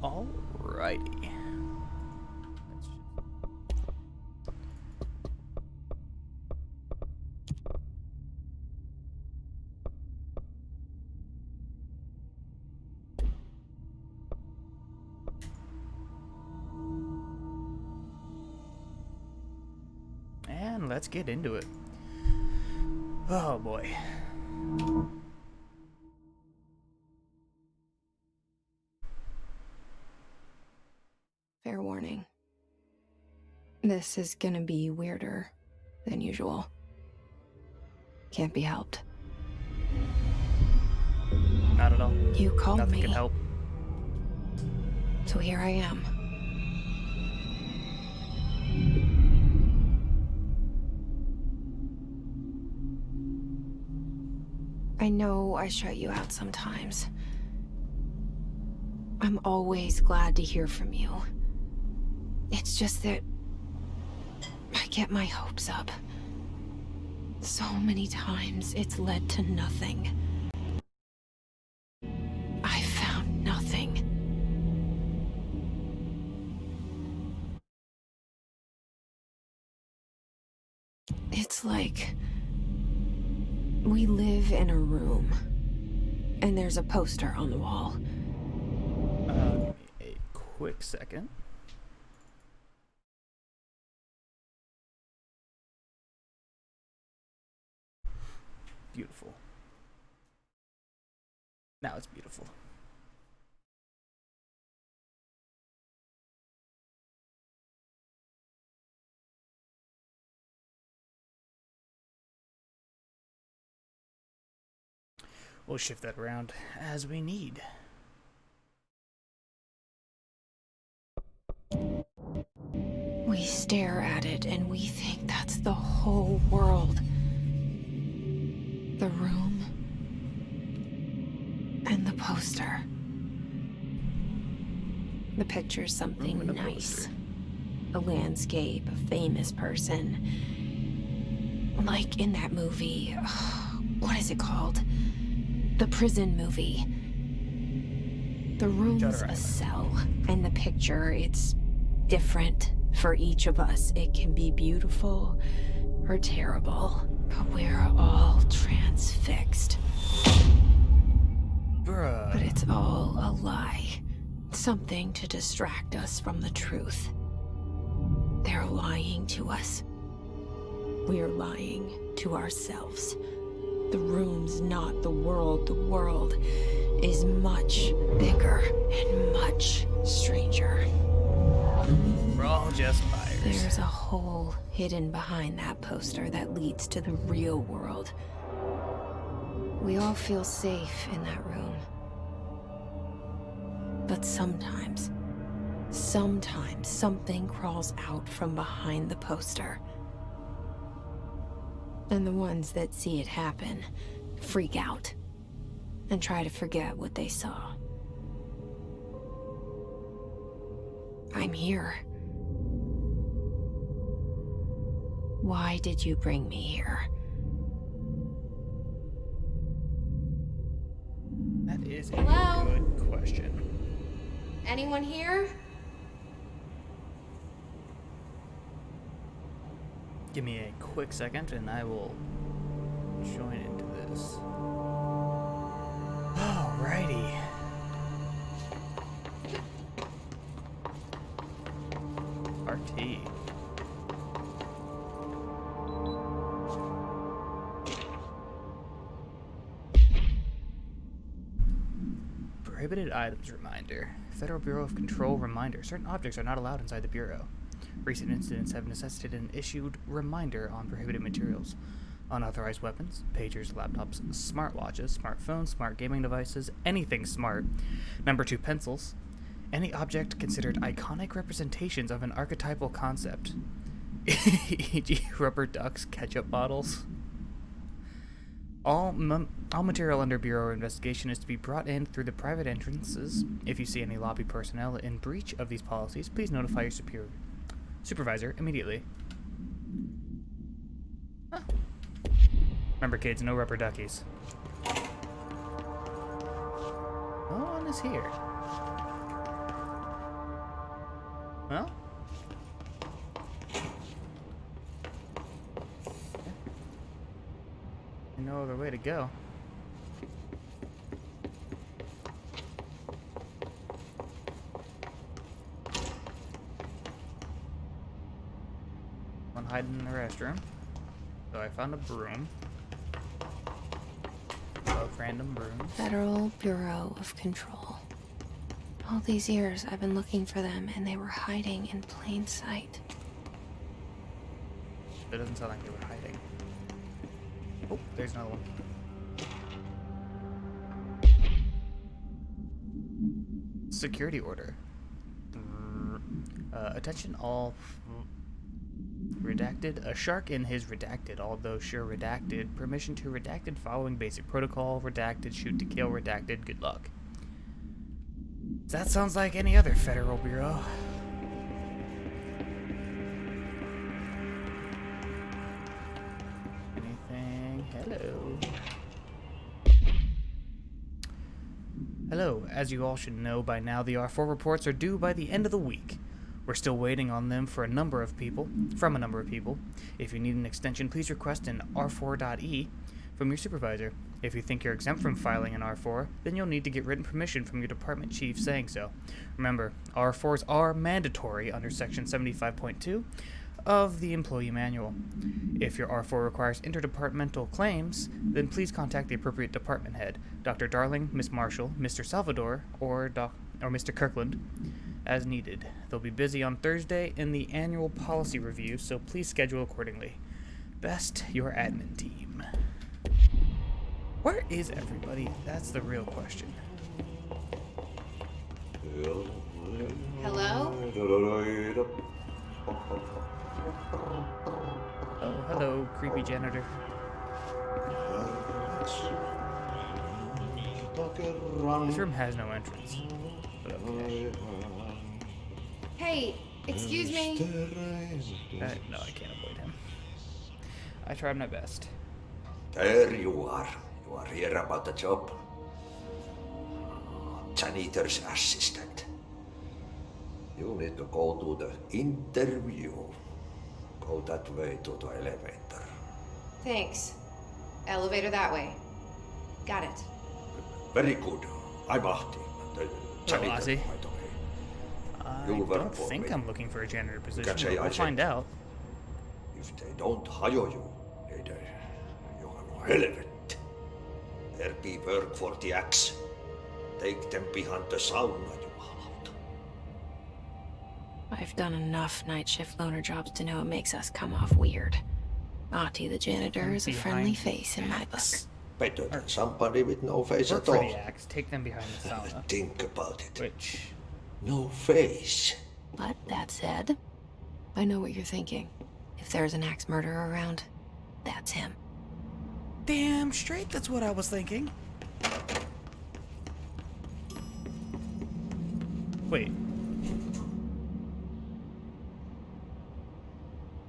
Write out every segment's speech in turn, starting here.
Alrighty. And let's get into it. Oh boy. Fair warning. This is gonna be weirder than usual. Can't be helped. Not at all. You called Nothing me. can help. So here I am. I know I shut you out sometimes. I'm always glad to hear from you. It's just that I get my hopes up. So many times it's led to nothing. I found nothing. It's like we live in a room, and there's a poster on the wall. A quick second. Beautiful. Now it's beautiful. We'll shift that around as we need. We stare at it and we think that's the whole world. The room and the poster. The picture's something nice. A landscape, a famous person. Like in that movie, what is it called? The prison movie. The room's a cell, and the picture, it's different for each of us. It can be beautiful or terrible, but we're all transfixed. Bruh. But it's all a lie. Something to distract us from the truth. They're lying to us. We're lying to ourselves. The room's not the world. The world is much bigger and much stranger. We're all just buyers. There's a hole hidden behind that poster that leads to the real world. We all feel safe in that room. But sometimes something crawls out from behind the poster. And the ones that see it happen freak out and try to forget what they saw. I'm here. Why did you bring me here? That is a Hello? good question. Anyone here? Give me a quick second and I will join into this. Alrighty. RT. Prohibited items reminder. Federal Bureau of Control reminder. Certain objects are not allowed inside the Bureau. Recent incidents have necessitated an issued reminder on prohibited materials. Unauthorized weapons, pagers, laptops, smartwatches, smartphones, smart gaming devices, anything smart. Number 2, pencils. Any object considered iconic representations of an archetypal concept. E.g. rubber ducks, ketchup bottles. All material under Bureau investigation is to be brought in through the private entrances. If you see any lobby personnel in breach of these policies, please notify your supervisor immediately. Huh. Remember, kids, no rubber duckies. No one is here. Well, no other way to go. One hiding in the restroom. So I found a broom. Love random brooms. Federal Bureau of Control. All these years I've been looking for them and they were hiding in plain sight. It doesn't sound like they were hiding. Oh, there's another one. Security order. Attention all redacted. A shark in his redacted, although sure redacted. Permission to redacted following basic protocol. Redacted, shoot to kill. Redacted, good luck. That sounds like any other federal bureau. Anything? Hello. Hello. As you all should know by now, the R4 reports are due by the end of the week. We're still waiting on them from a number of people. If you need an extension, please request an R4.E from your supervisor. If you think you're exempt from filing an R4, then you'll need to get written permission from your department chief saying so. Remember, R4s are mandatory under Section 75.2 of the Employee Manual. If your R4 requires interdepartmental claims, then please contact the appropriate department head, Dr. Darling, Miss Marshall, Mr. Salvador, or Mr. Kirkland, as needed. They'll be busy on Thursday in the annual policy review, so please schedule accordingly. Best, your admin team. Where is everybody? That's the real question. Hello? Oh, hello, creepy janitor. This room has no entrance. But okay. Hey, excuse me. No, I can't avoid him. I tried my best. There you are. You are here about the job. Janitor's assistant. You need to go to the interview. Go that way to the elevator. Thanks. Elevator that way. Got it. Very good. I'm Ahti, the janitor, Ozzy. by the way. I You'll work don't for think me. I'm looking for a janitor position. say But I we'll find out. If they don't hire you, neither you are no relevant. There be work for the axe. Take them behind the sauna, you halot. I've done enough night shift loner jobs to know it makes us come off weird. Ahti the janitor is a friendly Behind face in my book. Better than somebody with no face Work at for all. the axe. Take them behind the sauna. Think about it. Which, No face. But that said, I know what you're thinking. If there's an axe murderer around, that's him. damn straight, that's what I was thinking. Wait.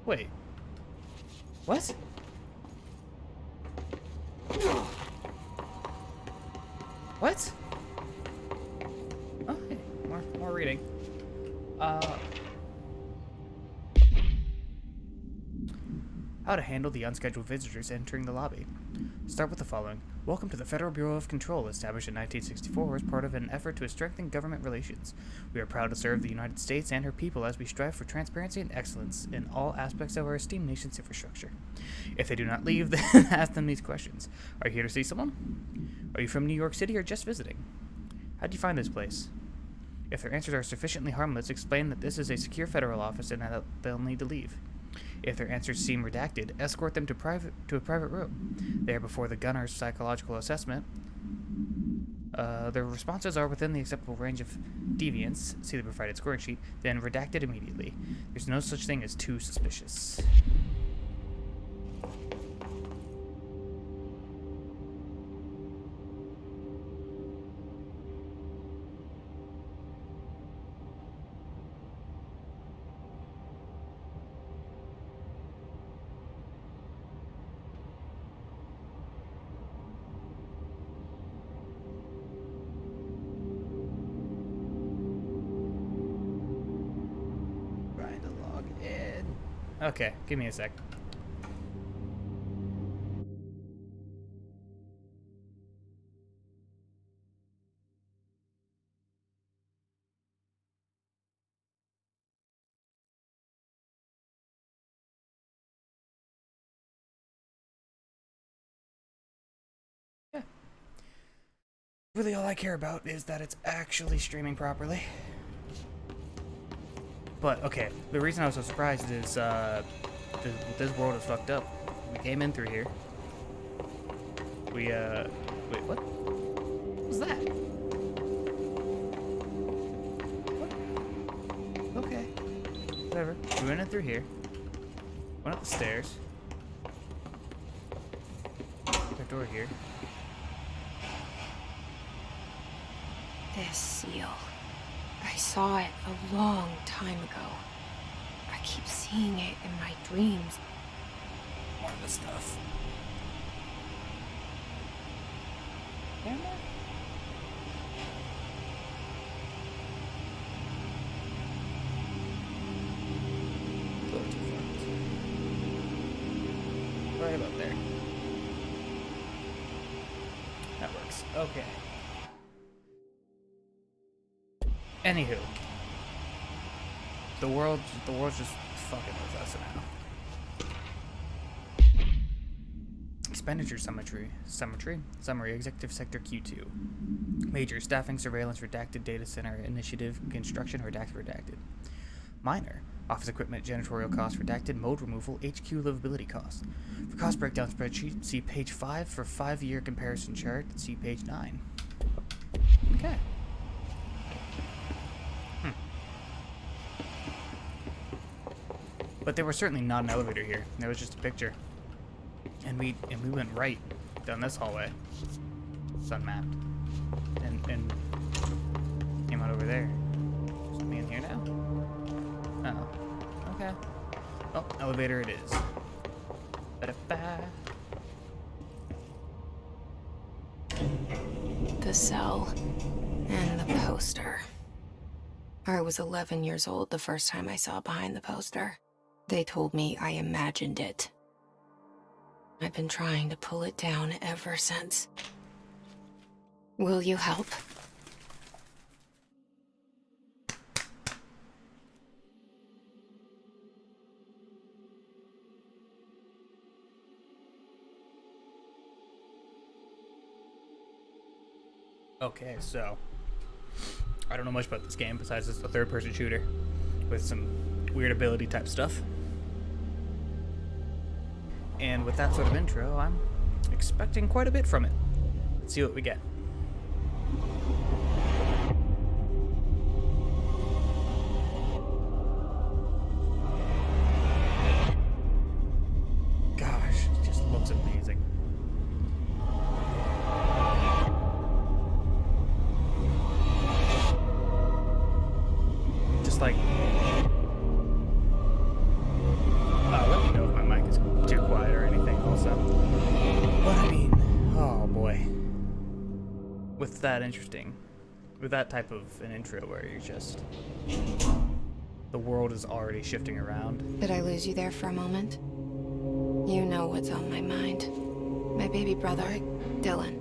Wait. What? What? Oh, hey, more reading. How to handle the unscheduled visitors entering the lobby. Start with the following. Welcome to the Federal Bureau of Control, established in 1964 as part of an effort to strengthen government relations. We are proud to serve the United States and her people as we strive for transparency and excellence in all aspects of our esteemed nation's infrastructure. If they do not leave, then ask them these questions. Are you here to see someone? Are you from New York City or just visiting? How did you find this place? If their answers are sufficiently harmless, explain that this is a secure federal office and that they'll need to leave. If their answers seem redacted, escort them to a private room. There, before the gunner's psychological assessment, their responses are within the acceptable range of deviance, see the provided scoring sheet, then redacted immediately. There's no such thing as too suspicious. Okay, give me a sec. Yeah. Really all I care about is that it's actually streaming properly. But, okay, the reason I was so surprised is, this world is fucked up. We came in through here. We, wait, what? What was that? What? Okay. Whatever. We went in through here. Went up the stairs. Back door here. This seal. I saw it a long time ago. I keep seeing it in my dreams. More of the stuff. Camera? Right about there. That works. Okay. Anywho, the world's just fucking with us now. Expenditure summary, Executive Sector Q2. Major, staffing, surveillance, redacted, data center, initiative, construction, redacted. Minor, office equipment, janitorial costs, redacted, mode removal, HQ livability costs. For cost breakdown spreadsheet, see page 5. For 5-year comparison chart, see page 9. Okay. But there was certainly not an elevator here. There was just a picture. And we went right down this hallway. Sun mapped. And came out over there. Something in here now? Oh. Okay. Well, elevator it is. Ba-da-ba. The cell and the poster. I was 11 years old the first time I saw behind the poster. They told me I imagined it. I've been trying to pull it down ever since. Will you help? Okay, so I don't know much about this game besides it's a third-person shooter with some weird ability type stuff. And with that sort of intro, I'm expecting quite a bit from it. Let's see what we get. Gosh, it just looks amazing. Just like... let me know if my mic is too quiet or anything also. But I mean, oh boy. With that type of an intro where you're just... the world is already shifting around. Did I lose you there for a moment? You know what's on my mind. My baby brother, Dylan.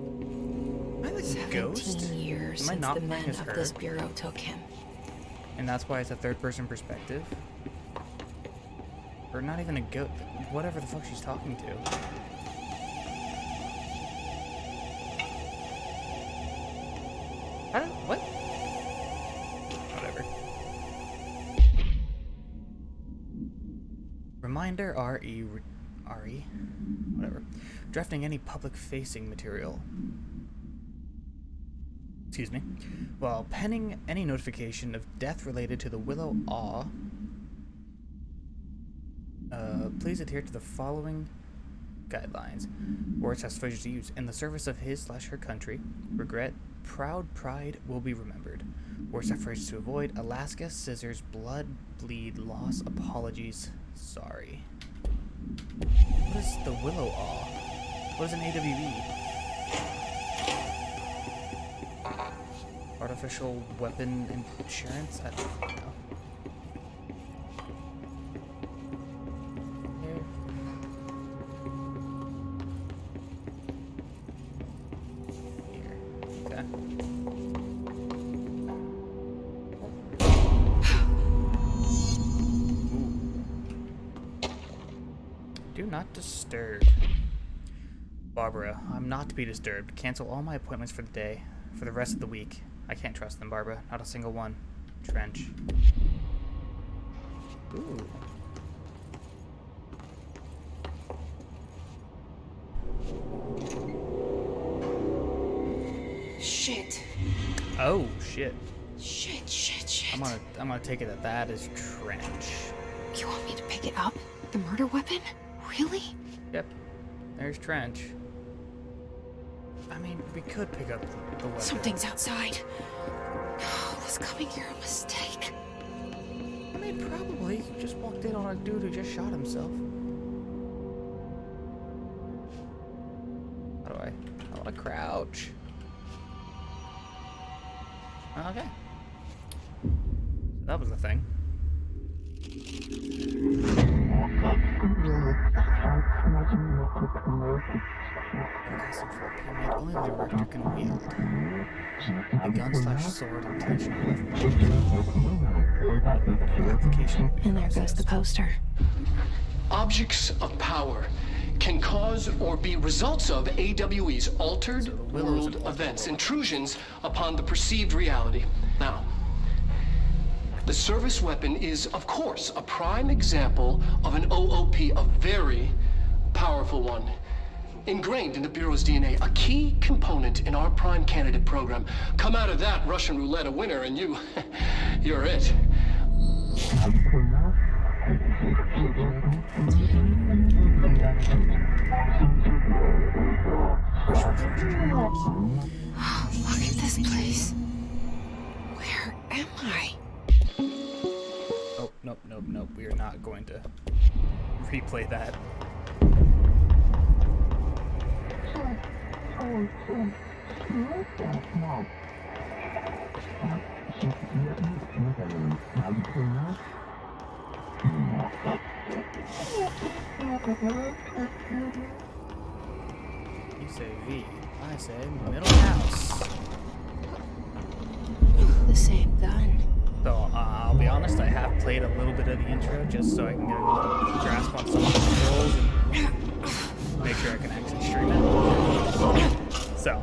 Am I like a 17 ghost? years Am I since not the playing men as of her? this bureau took him. And that's why it's a third-person perspective? Or not even a ghost. Whatever the fuck she's talking to. I don't... What? Whatever. Reminder RE... RE? Whatever. Drafting any public-facing material. Excuse me. While penning any notification of death related to the Willow Awe, please adhere to the following guidelines. Words classifiers to use. In the service of his/her country, regret, proud pride will be remembered. Words classifiers to avoid. Alaska, scissors, blood, bleed, loss, apologies, sorry. What is the Willow Awe? What is an AWE? Artificial weapon insurance? I don't know. not disturb. Barbara, I'm not to be disturbed. Cancel all my appointments for the day, for the rest of the week. I can't trust them, Barbara. Not a single one. Trench. Ooh. Shit. Oh, shit. Shit. I'm gonna take it that is Trench. You want me to pick it up? The murder weapon? Really? Yep. There's Trench. I mean, we could pick up the weapon. Something's outside. Was coming here a mistake? I mean, probably. You just walked in on a dude who just shot himself. I want to crouch. Okay. So that was the thing. Only the director can wield. A gun/sword intentionally application. And there goes the poster. Objects of power can cause or be results of AWE's altered world events, intrusions upon the perceived reality. Now, the service weapon is, of course, a prime example of an OOP, a very powerful one. Ingrained in the Bureau's DNA, a key component in our prime candidate program. Come out of that Russian roulette a winner and you're it. Look at this place. Where am I? Oh, nope. We are not going to replay that. You say V. I say middle house. The same gun. So, I'll be honest, I have played a little bit of the intro just so I can get a little grasp on some of the controls and make sure I can actually stream it. So,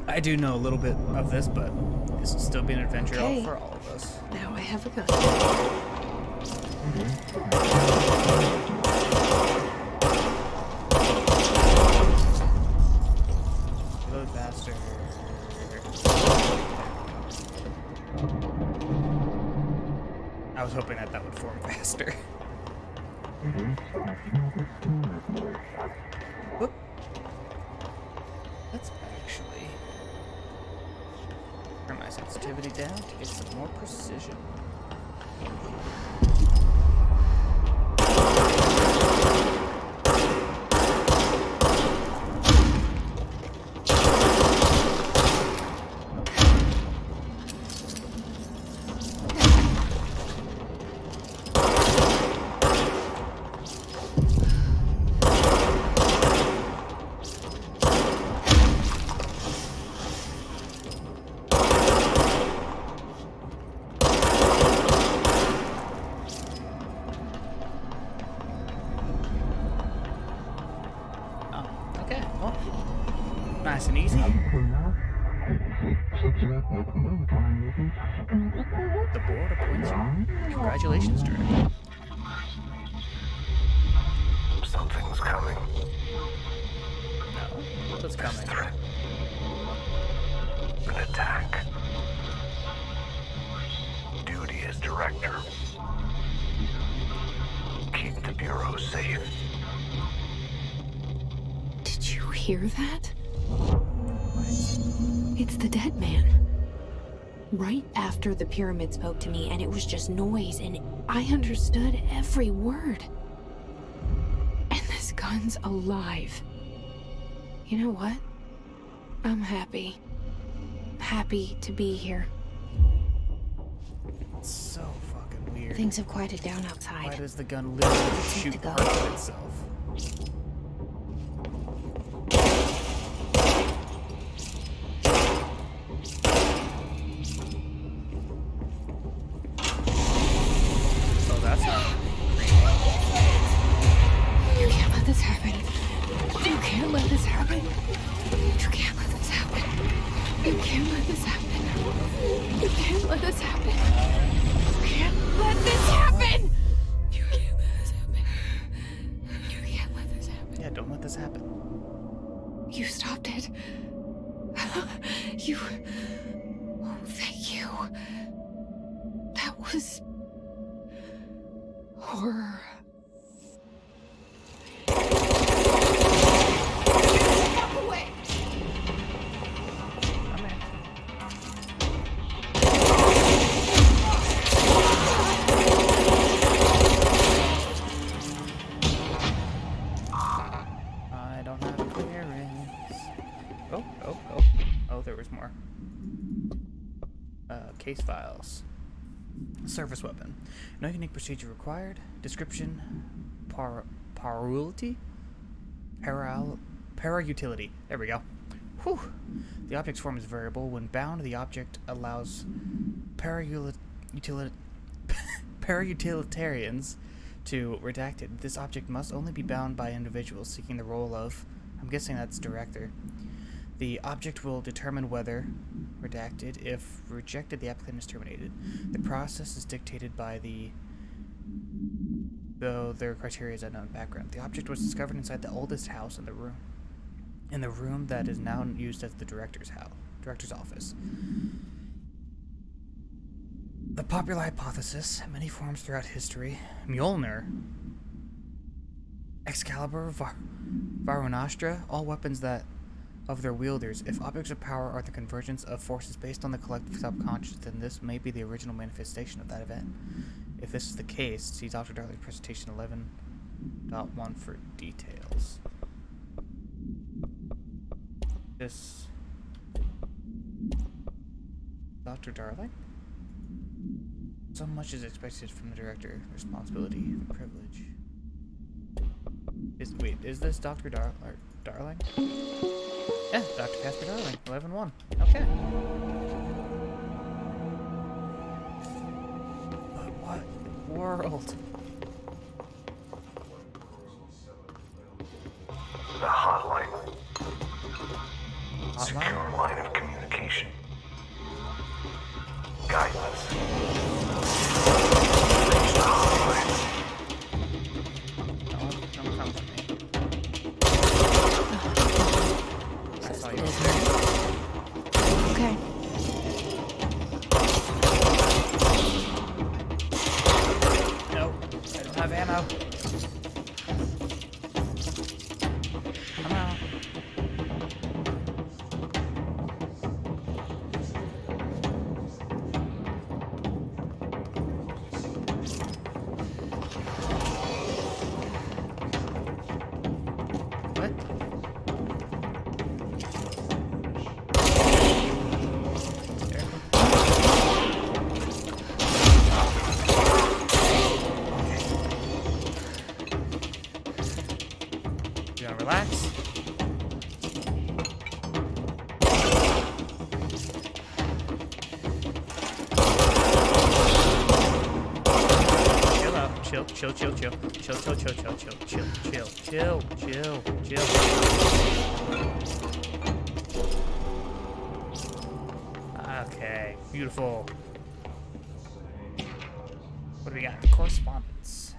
I do know a little bit of this, but this will still be an adventure for all of us. Now I have a gun. Reload faster. I was hoping that would form faster. Whoop. Let's actually turn my sensitivity down to get some more precision. Nice and easy. The board appoints you. Congratulations, Director. Something's coming. No. What's coming? Threat. An attack. Duty as director. Keep the Bureau safe. Did you hear that? It's the dead man. Right after the pyramid spoke to me, and it was just noise, and I understood every word. And this gun's alive. You know what? I'm happy. Happy to be here. It's so fucking weird. Things have quieted down Why outside. does the gun literally shoot to go. parts of itself? Oh, that's not creepy. can't let this happen. You can't let this happen! You can't let this happen. You can't let this happen. Yeah, don't let this happen. You stopped it. You... Oh, thank you. That was... horror. Walk away! I'm in. I don't have clearance. Oh, there was more. Case files. Surface weapon. No unique procedure required. Description. Parautility? Para-utility. There we go. Whew. The object's form is variable. When bound, the object allows para-utilitarians to redact it. This object must only be bound by individuals seeking the role of, I'm guessing that's director. The object will determine whether redacted. If rejected, the applicant is terminated. The process is dictated by though their criteria is unknown background. The object was discovered inside the oldest house in the room that is now used as the director's office. The popular hypothesis, many forms throughout history, Mjolnir, Excalibur, Varunastra, all weapons that of their wielders. If objects of power are the convergence of forces based on the collective subconscious, then this may be the original manifestation of that event. If this is the case, see Dr. Darling's presentation 11.1 for details. This... Dr. Darling? So much is expected from the director. The responsibility, the privilege. Is this Dr. Darling? Yeah, Dr. Casper Darling, 11.1. Okay. But what world? The hotline. Hotline? Secure line of communication. Guidance. Reach the hotline. Don't come to me. I saw you. Okay. No, I don't have ammo. I'm out. What? You wanna relax? Chill out. Chill. Okay, beautiful. What do we got? Correspondence.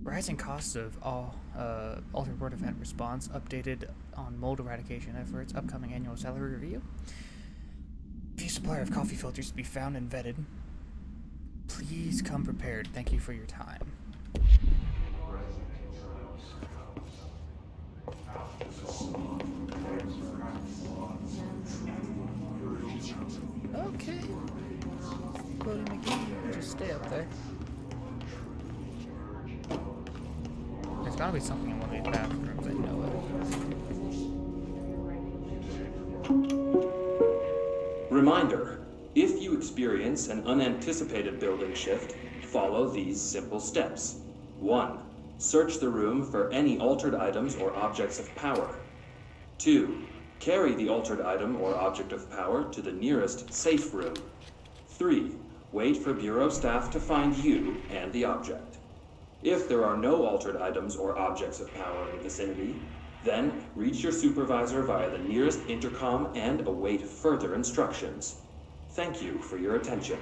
Rising costs of Altered World event response updated on mold eradication efforts, upcoming annual salary review. Few supplier of coffee filters to be found and vetted. Please come prepared. Thank you for your time. Okay. Cody McGee, just stay up there. There's gotta be something in one of these bathrooms, I know it. Reminder, if you experience an unanticipated building shift, follow these simple steps. 1. Search the room for any altered items or objects of power. 2. Carry the altered item or object of power to the nearest safe room. 3. Wait for Bureau staff to find you and the object. If there are no altered items or objects of power in the vicinity, Then, reach your supervisor via the nearest intercom and await further instructions. Thank you for your attention.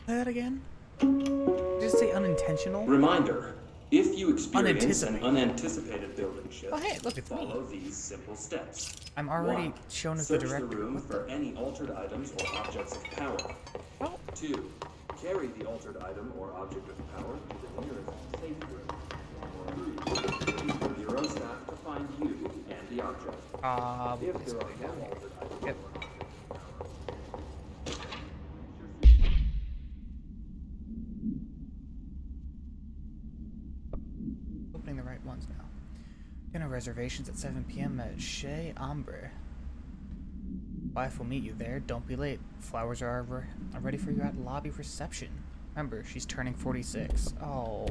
Say that again? Did you say unintentional? Reminder, if you experience an Unanticipated. unanticipated building shift, Oh, hey, look, it's me. follow these simple steps. I'm already 1. shown as the Search director. the room What for any altered items or objects of power. Oh. 2. Carry the altered item or object of power to the nearest safe room. 3. Use the Bureau staff to find you and the object. If there are no altered items Yep. or objects of power, Opening the right ones now. Dinner reservations at 7 p.m. at Chez Ambre. Wife will meet you there. Don't be late. Flowers are ready for you at lobby reception. Remember, she's turning 46. Oh.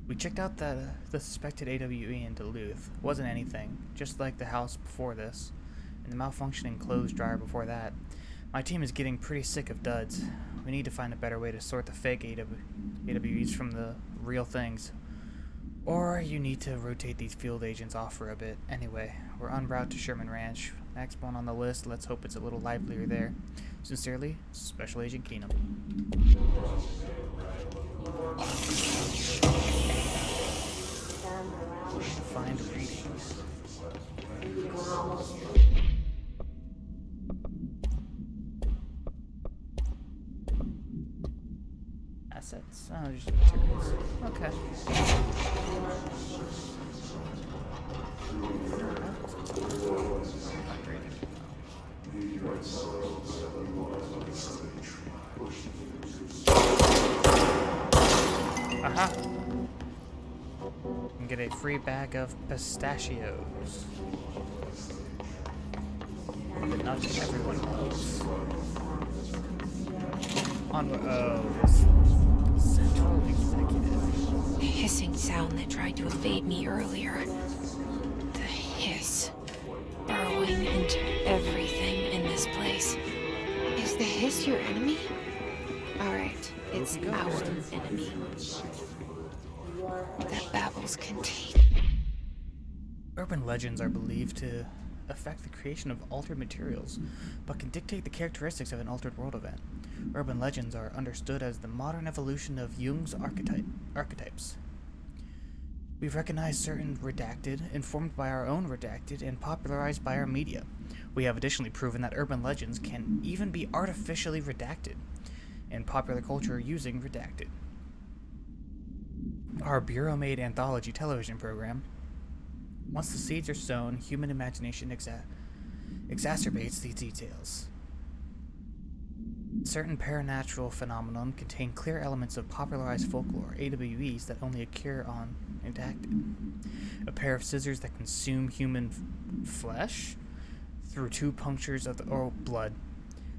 We checked out the suspected AWE in Duluth. Wasn't anything, just like the house before this, and the malfunctioning clothes dryer before that. My team is getting pretty sick of duds. We need to find a better way to sort the fake AWEs from the real things. Or you need to rotate these field agents off for a bit. Anyway, we're en route to Sherman Ranch. Next one on the list, let's hope it's a little livelier there. Sincerely, Special Agent Keenum. Find reading. Assets. Oh, just materials. Okay. Find reading. Aha! You can get a free bag of pistachios. But not everyone loves. This central executive. The hissing sound that tried to evade me earlier. The hiss. Burrowing into everything in this place. Is the hiss your enemy? Alright, it's our enemy. That babbles contain. Urban legends are believed to affect the creation of altered materials, but can dictate the characteristics of an altered world event. Urban legends are understood as the modern evolution of Jung's archetypes. We've recognized certain redacted, informed by our own redacted, and popularized by our media. We have additionally proven that urban legends can even be artificially redacted in popular culture using redacted. Our Bureau-made anthology television program, once the seeds are sown, human imagination exacerbates these details. Certain paranatural phenomenon contain clear elements of popularized folklore, AWEs, that only occur on redacted. A pair of scissors that consume human flesh through 2 punctures of the blood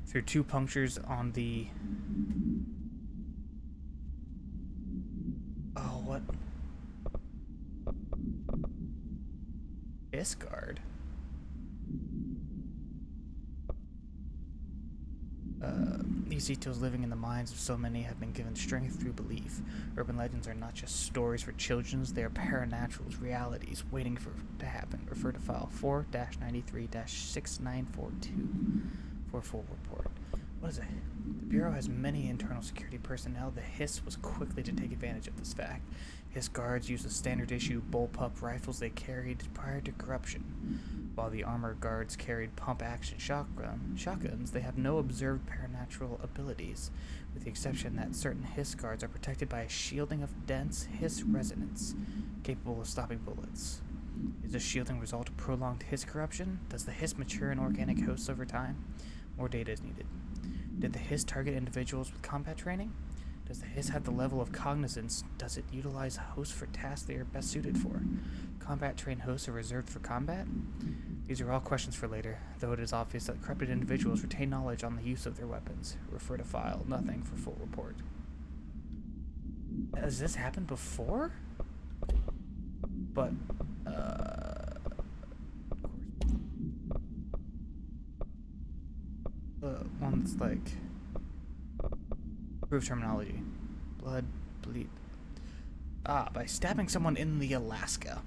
through 2 punctures on the what? Discard. These details living in the minds of so many have been given strength through belief. Urban legends are not just stories for children, they are paranaturals, realities waiting to happen. Refer to file 4-93-6942 for a full report. What is it? The Bureau has many internal security personnel. The Hiss was quickly to take advantage of this fact. Hiss guards use the standard-issue bullpup rifles they carried prior to corruption. While the armored guards carried pump-action shotguns, they have no observed paranatural abilities, with the exception that certain Hiss guards are protected by a shielding of dense Hiss resonance, capable of stopping bullets. Is this shielding result of prolonged Hiss corruption? Does the Hiss mature in organic hosts over time? More data is needed. Did the Hiss target individuals with combat training? Does the Hiss have the level of cognizance? Does it utilize hosts for tasks they are best suited for? Combat-trained hosts are reserved for combat? These are all questions for later, though it is obvious that corrupted individuals retain knowledge on the use of their weapons. Refer to file, nothing for full report. Has this happened before? But, one's like proof terminology. Blood, bleed. Ah, by stabbing someone in the Alaska.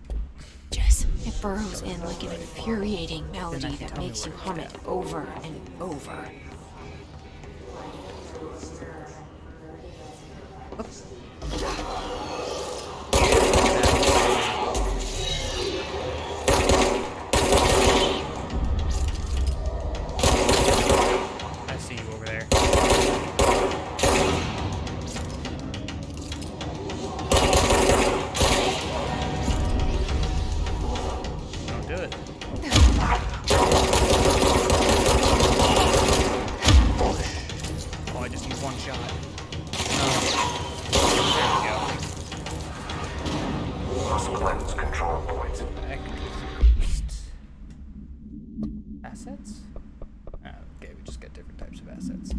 Jess, it burrows in like an infuriating melody that makes you hum it over and over. I see you over there. Don't do it. Oh, I just used one shot. There we go. Must cleanse control points. Assets? Oh, okay, we just got different types of assets.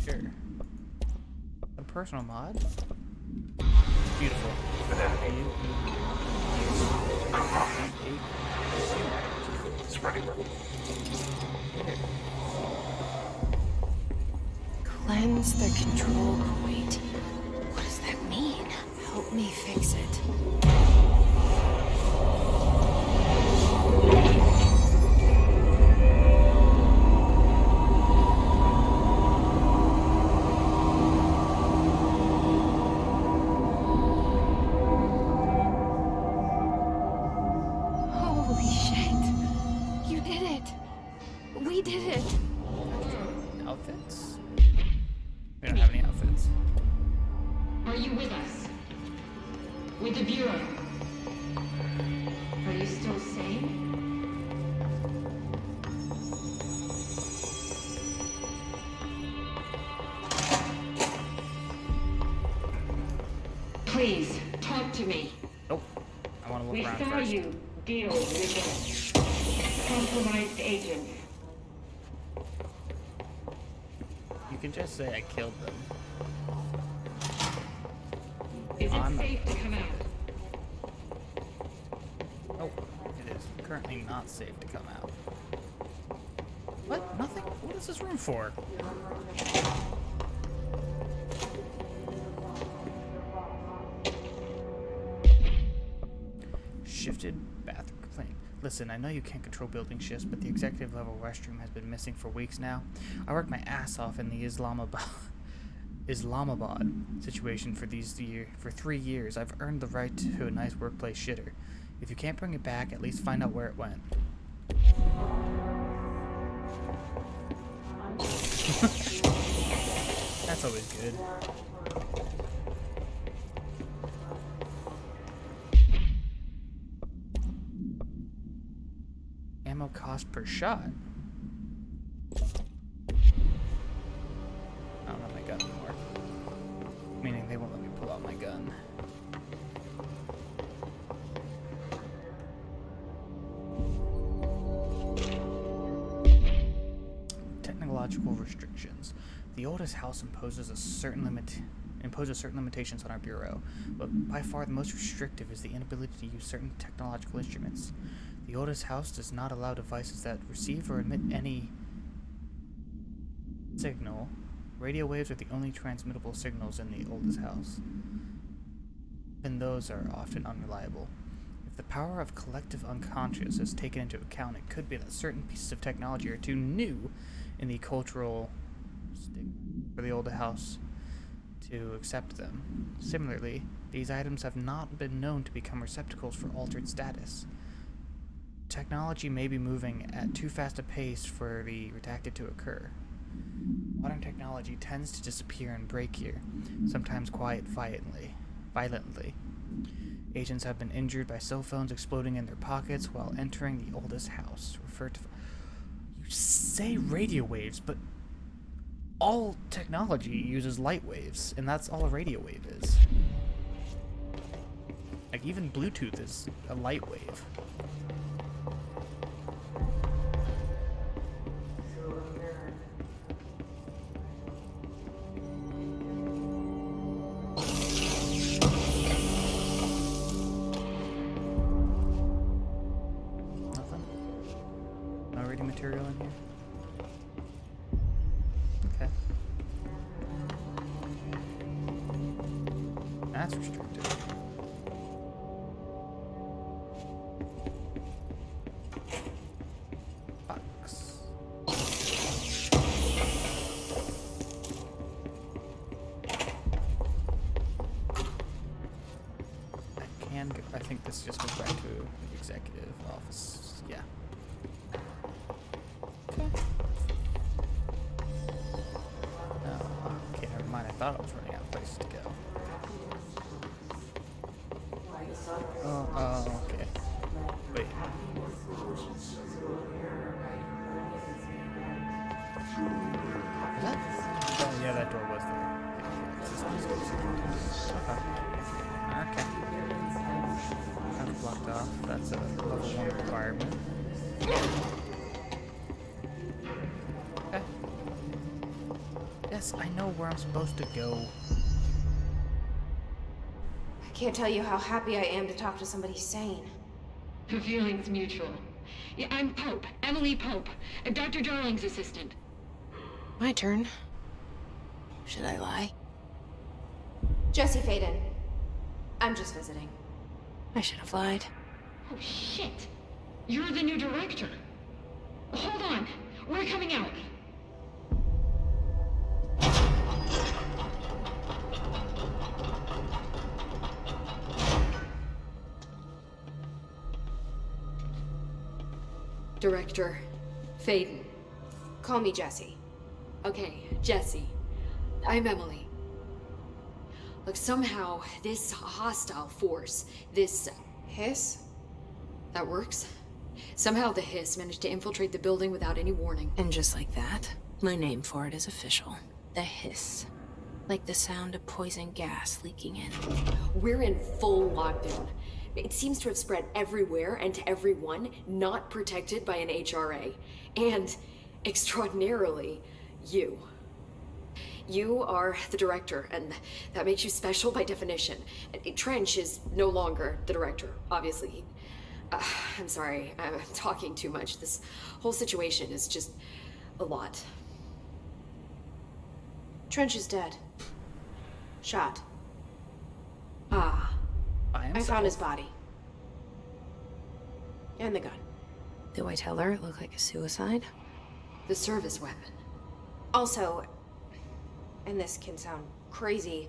Sure. A personal mod? Beautiful. Spreading. Cleanse the control point. What does that mean? Help me fix it. Holy shit. You did it. We did it. Outfits? We don't have any outfits. Are you with us? With the Bureau? Are you still sane? Please, talk to me. Nope. I want to We look around saw first. you deal with a compromised agent. You can just say I killed them. Is it I'm- safe to come out? Oh, it is currently not safe to come out. What? Nothing? What is this room for? Shifted bathroom complaint. Listen, I know you can't control building shifts, but the executive level restroom has been missing for weeks now. I worked my ass off in the Islamabad situation for 3 years. I've earned the right to a nice workplace shitter. If you can't bring it back, at least find out where it went. That's always good. Ammo cost per shot. I don't have my gun anymore. Meaning they won't let me pull out my gun. Technological restrictions. The oldest house imposes certain limitations on our bureau, but by far the most restrictive is the inability to use certain technological instruments. The oldest house does not allow devices that receive or emit any signal. Radio waves are the only transmittable signals in the oldest house, and those are often unreliable. If the power of collective unconscious is taken into account, it could be that certain pieces of technology are too new in the cultural stigma for the old house to accept them. Similarly, these items have not been known to become receptacles for altered status. Technology may be moving at too fast a pace for the redacted to occur. Modern technology tends to disappear and break here, sometimes quite violently. Agents have been injured by cell phones exploding in their pockets while entering the oldest house. You say radio waves, but all technology uses light waves, and that's all a radio wave is. Like, even Bluetooth is a light wave. material in here? Okay. That's restricted. Box. I think this just goes back to the executive office. Yeah. Okay. Oh, okay, never mind. I thought I was running out of places to go. Oh, okay. Wait. Was that? Oh, yeah, that door was there. Okay. Okay. That's blocked off. That's a level 1 requirement. Okay. Yes, I know where I'm supposed to go. I can't tell you how happy I am to talk to somebody sane. The feeling's mutual. Yeah, I'm Pope, Emily Pope, Dr. Darling's assistant. My turn. Should I lie? Jesse Faden. I'm just visiting. I should have lied. Oh, shit. You're the new director. Hold on. We're coming out. Director Faden. Call me Jesse. Okay, Jesse. I'm Emily. Look, somehow this hostile force, this Hiss? that works. Somehow the Hiss managed to infiltrate the building without any warning. And just like that, my name for it is official. The Hiss. Like the sound of poison gas leaking in. We're in full lockdown. It seems to have spread everywhere and to everyone not protected by an HRA. And, extraordinarily, you. You are the director, and that makes you special by definition. Trench is no longer the director, obviously. I'm sorry, I'm talking too much. This whole situation is just a lot. Trench is dead. Shot. Ah. I found his body. And the gun. Do I tell her it looked like a suicide? The service weapon. Also, and this can sound crazy,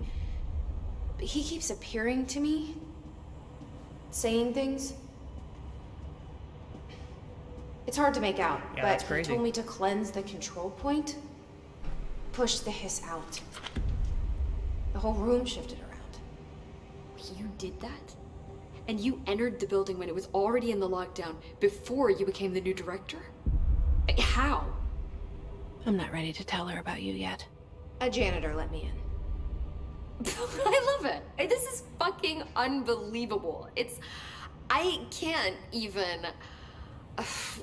but he keeps appearing to me, saying things. It's hard to make out, Yeah, but that's he crazy. told me to cleanse the control point, push the Hiss out. The whole room shifted around. You did that? And you entered the building when it was already in the lockdown before you became the new director? How? I'm not ready to tell her about you yet. A janitor let me in. I love it. This is fucking unbelievable. I can't even...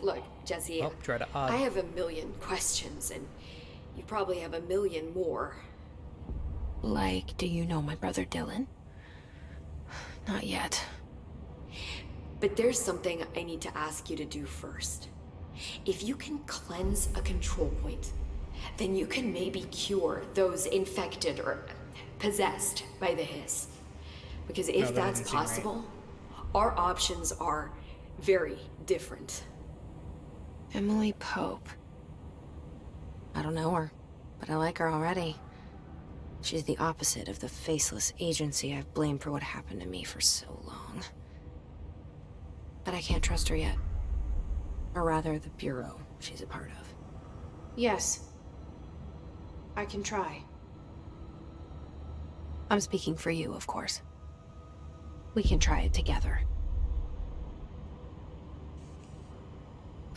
Look, Jesse, Oh, try to odd. I have a million questions, and you probably have a million more. Like, do you know my brother Dylan? Not yet. But there's something I need to ask you to do first. If you can cleanse a control point, then you can maybe cure those infected or possessed by the Hiss. Because if that that's doesn't seem right. possible, our options are very different. Emily Pope. I don't know her, but I like her already. She's the opposite of the faceless agency I've blamed for what happened to me for so long. But I can't trust her yet. Or rather, the Bureau she's a part of. Yes. I can try. I'm speaking for you, of course. We can try it together.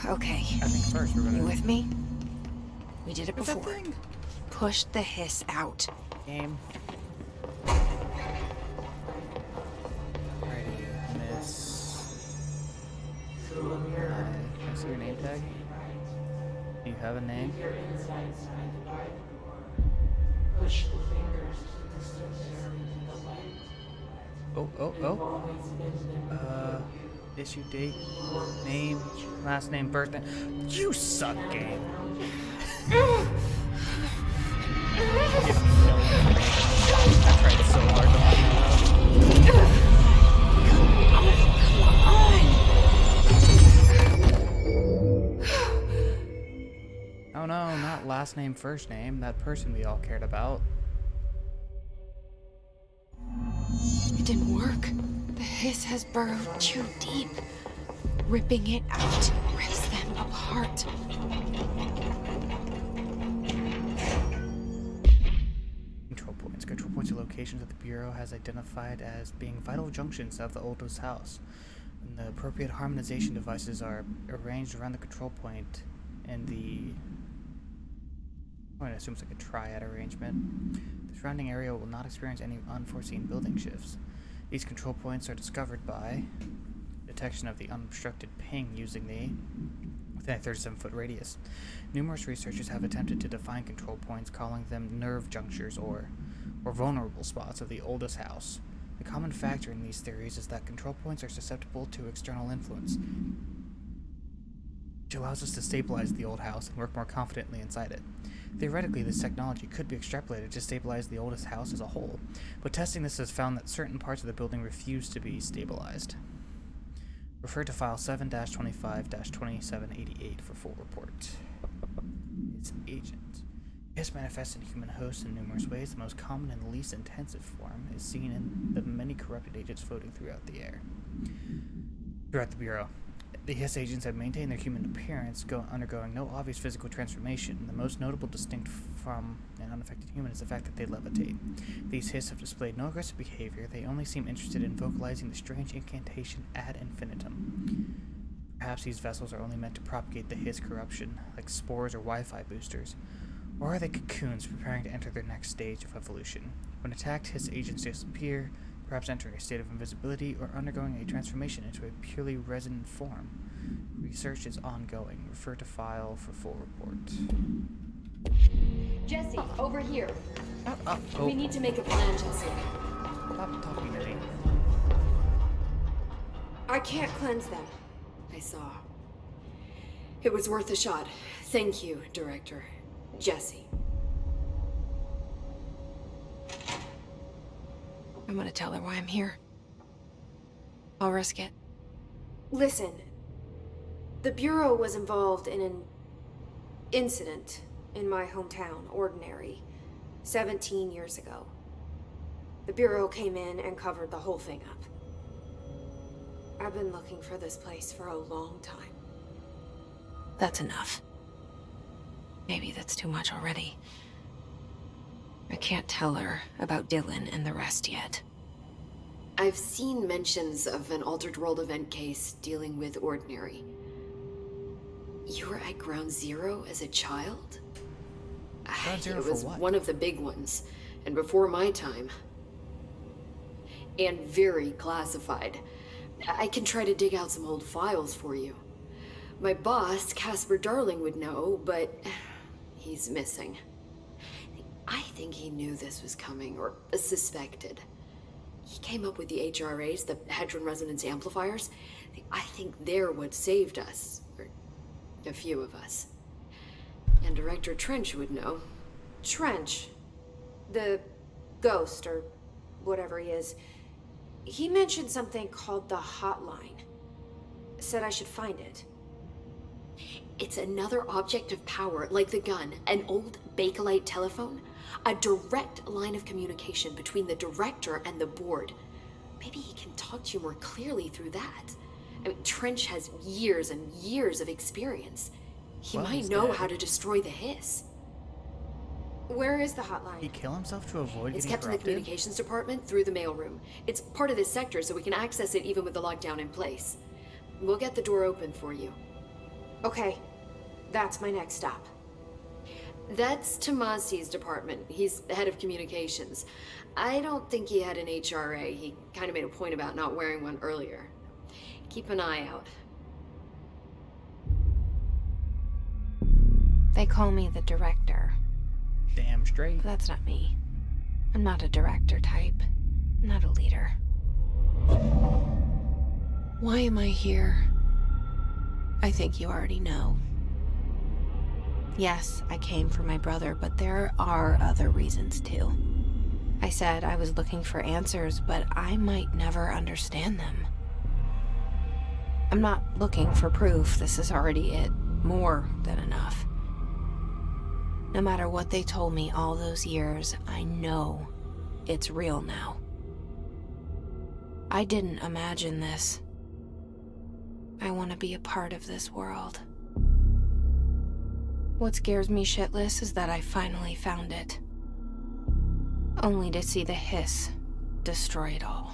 Okay. I think first we're You gonna with me? We did it What's that before. thing? Push the Hiss out. Game. Alrighty, Miss. Can I see your name tag? Do you have a name? Oh. issue date, name, last name, birthday. You suck, game. I tried so hard to let you know. Oh no, not last name, first name. That person we all cared about. It didn't work. The hiss has burrowed too deep. Ripping it out rips them apart. Control points. Control points are locations that the Bureau has identified as being vital junctions of the oldest house. And the appropriate harmonization devices are arranged around the control point in the... I'm going to assume it's like a triad arrangement. The surrounding area will not experience any unforeseen building shifts. These control points are discovered by detection of the unobstructed ping using within a 37-foot radius. Numerous researchers have attempted to define control points, calling them nerve junctures or vulnerable spots of the oldest house. The common factor in these theories is that control points are susceptible to external influence, which allows us to stabilize the old house and work more confidently inside it. Theoretically, this technology could be extrapolated to stabilize the oldest house as a whole, but testing this has found that certain parts of the building refuse to be stabilized. Refer to file 7-25-2788 for full report. Its agent. Hiss manifests in human hosts in numerous ways. The most common and least intensive form is seen in the many corrupted agents floating throughout the air. Throughout the Bureau, the Hiss agents have maintained their human appearance, undergoing no obvious physical transformation. The most notable distinct from an unaffected human is the fact that they levitate. These Hiss have displayed no aggressive behavior. They only seem interested in vocalizing the strange incantation ad infinitum. Perhaps these vessels are only meant to propagate the Hiss corruption, like spores or Wi-Fi boosters. Or are they cocoons preparing to enter their next stage of evolution? When attacked, Hiss agents disappear, perhaps entering a state of invisibility or undergoing a transformation into a purely resonant form. Research is ongoing. Refer to file for full report. Jesse, over here. Oh. We need to make a plan, Jesse. Stop talking to me. I can't cleanse them. I saw. It was worth a shot. Thank you, Director. Jesse. I'm gonna tell her why I'm here. I'll risk it. Listen. The Bureau was involved in an incident in my hometown, Ordinary, 17 years ago. The Bureau came in and covered the whole thing up. I've been looking for this place for a long time. That's enough. Maybe that's too much already. I can't tell her about Dylan and the rest yet. I've seen mentions of an Altered World event case dealing with Ordinary. You were at Ground Zero as a child? Ground Zero it was for what? one of the big ones, and before my time. And very classified. I can try to dig out some old files for you. My boss, Casper Darling, would know, but he's missing. I think he knew this was coming, or suspected. He came up with the HRAs, the Hadron Resonance Amplifiers. I think they're what saved us, or a few of us. And Director Trench would know. Trench, the ghost, or whatever he is, he mentioned something called the Hotline. Said I should find it. It's another object of power, like the gun, an old Bakelite telephone. A direct line of communication between the director and the board. Maybe he can talk to you more clearly through that. I mean, Trench has years and years of experience. He might know how to destroy the Hiss. Where is the hotline? He kill himself to avoid It's getting kept in the corrupted? communications department through the mailroom. It's part of this sector, so we can access it even with the lockdown in place. We'll get the door open for you. Okay, that's my next stop. That's Tomasi's department. He's the head of communications. I don't think he had an HRA. He kind of made a point about not wearing one earlier. Keep an eye out. They call me the director. Damn straight. But that's not me. I'm not a director type. I'm not a leader. Why am I here? I think you already know. Yes, I came for my brother, but there are other reasons too. I said I was looking for answers, but I might never understand them. I'm not looking for proof. This is already it. More than enough. No matter what they told me all those years, I know it's real now. I didn't imagine this. I want to be a part of this world. What scares me shitless is that I finally found it. Only to see the hiss destroy it all.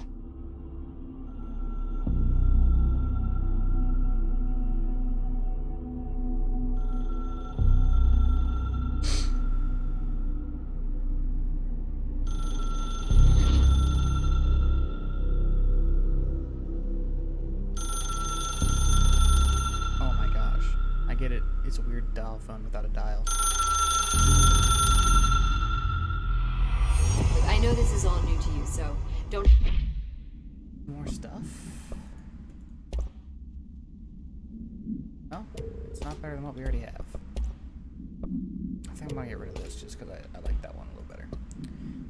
Oh my gosh. I get it. It's a weird dial phone without a dial. Look, I know this is all new to you, so don't... More stuff? No, it's not better than what we already have. I think I'm gonna get rid of this just because I like that one a little better.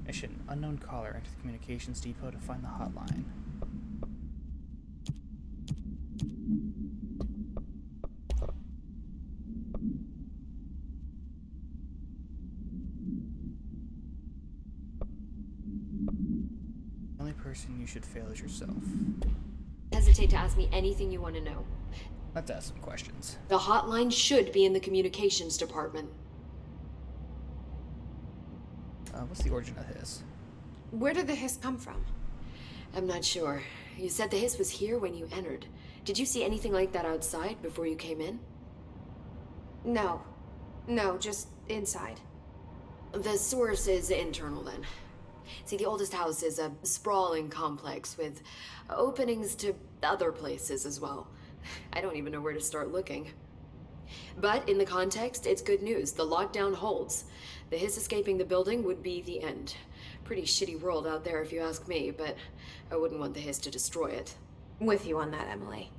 Mission: unknown caller, enter the communications depot to find the hotline. The only person you should fail is yourself. hesitate to ask me anything you want to know. Let's ask some questions. The hotline should be in the communications department. What's the origin of this? Where did the hiss come from? I'm not sure. You said the hiss was here when you entered. Did you see anything like that outside before you came in? No. No, just inside. The source is internal then. See, the oldest house is a sprawling complex with openings to other places as well. I don't even know where to start looking. But in the context, it's good news. The lockdown holds. The hiss escaping the building would be the end. Pretty shitty world out there if you ask me, but I wouldn't want the hiss to destroy it. With you on that, Emily.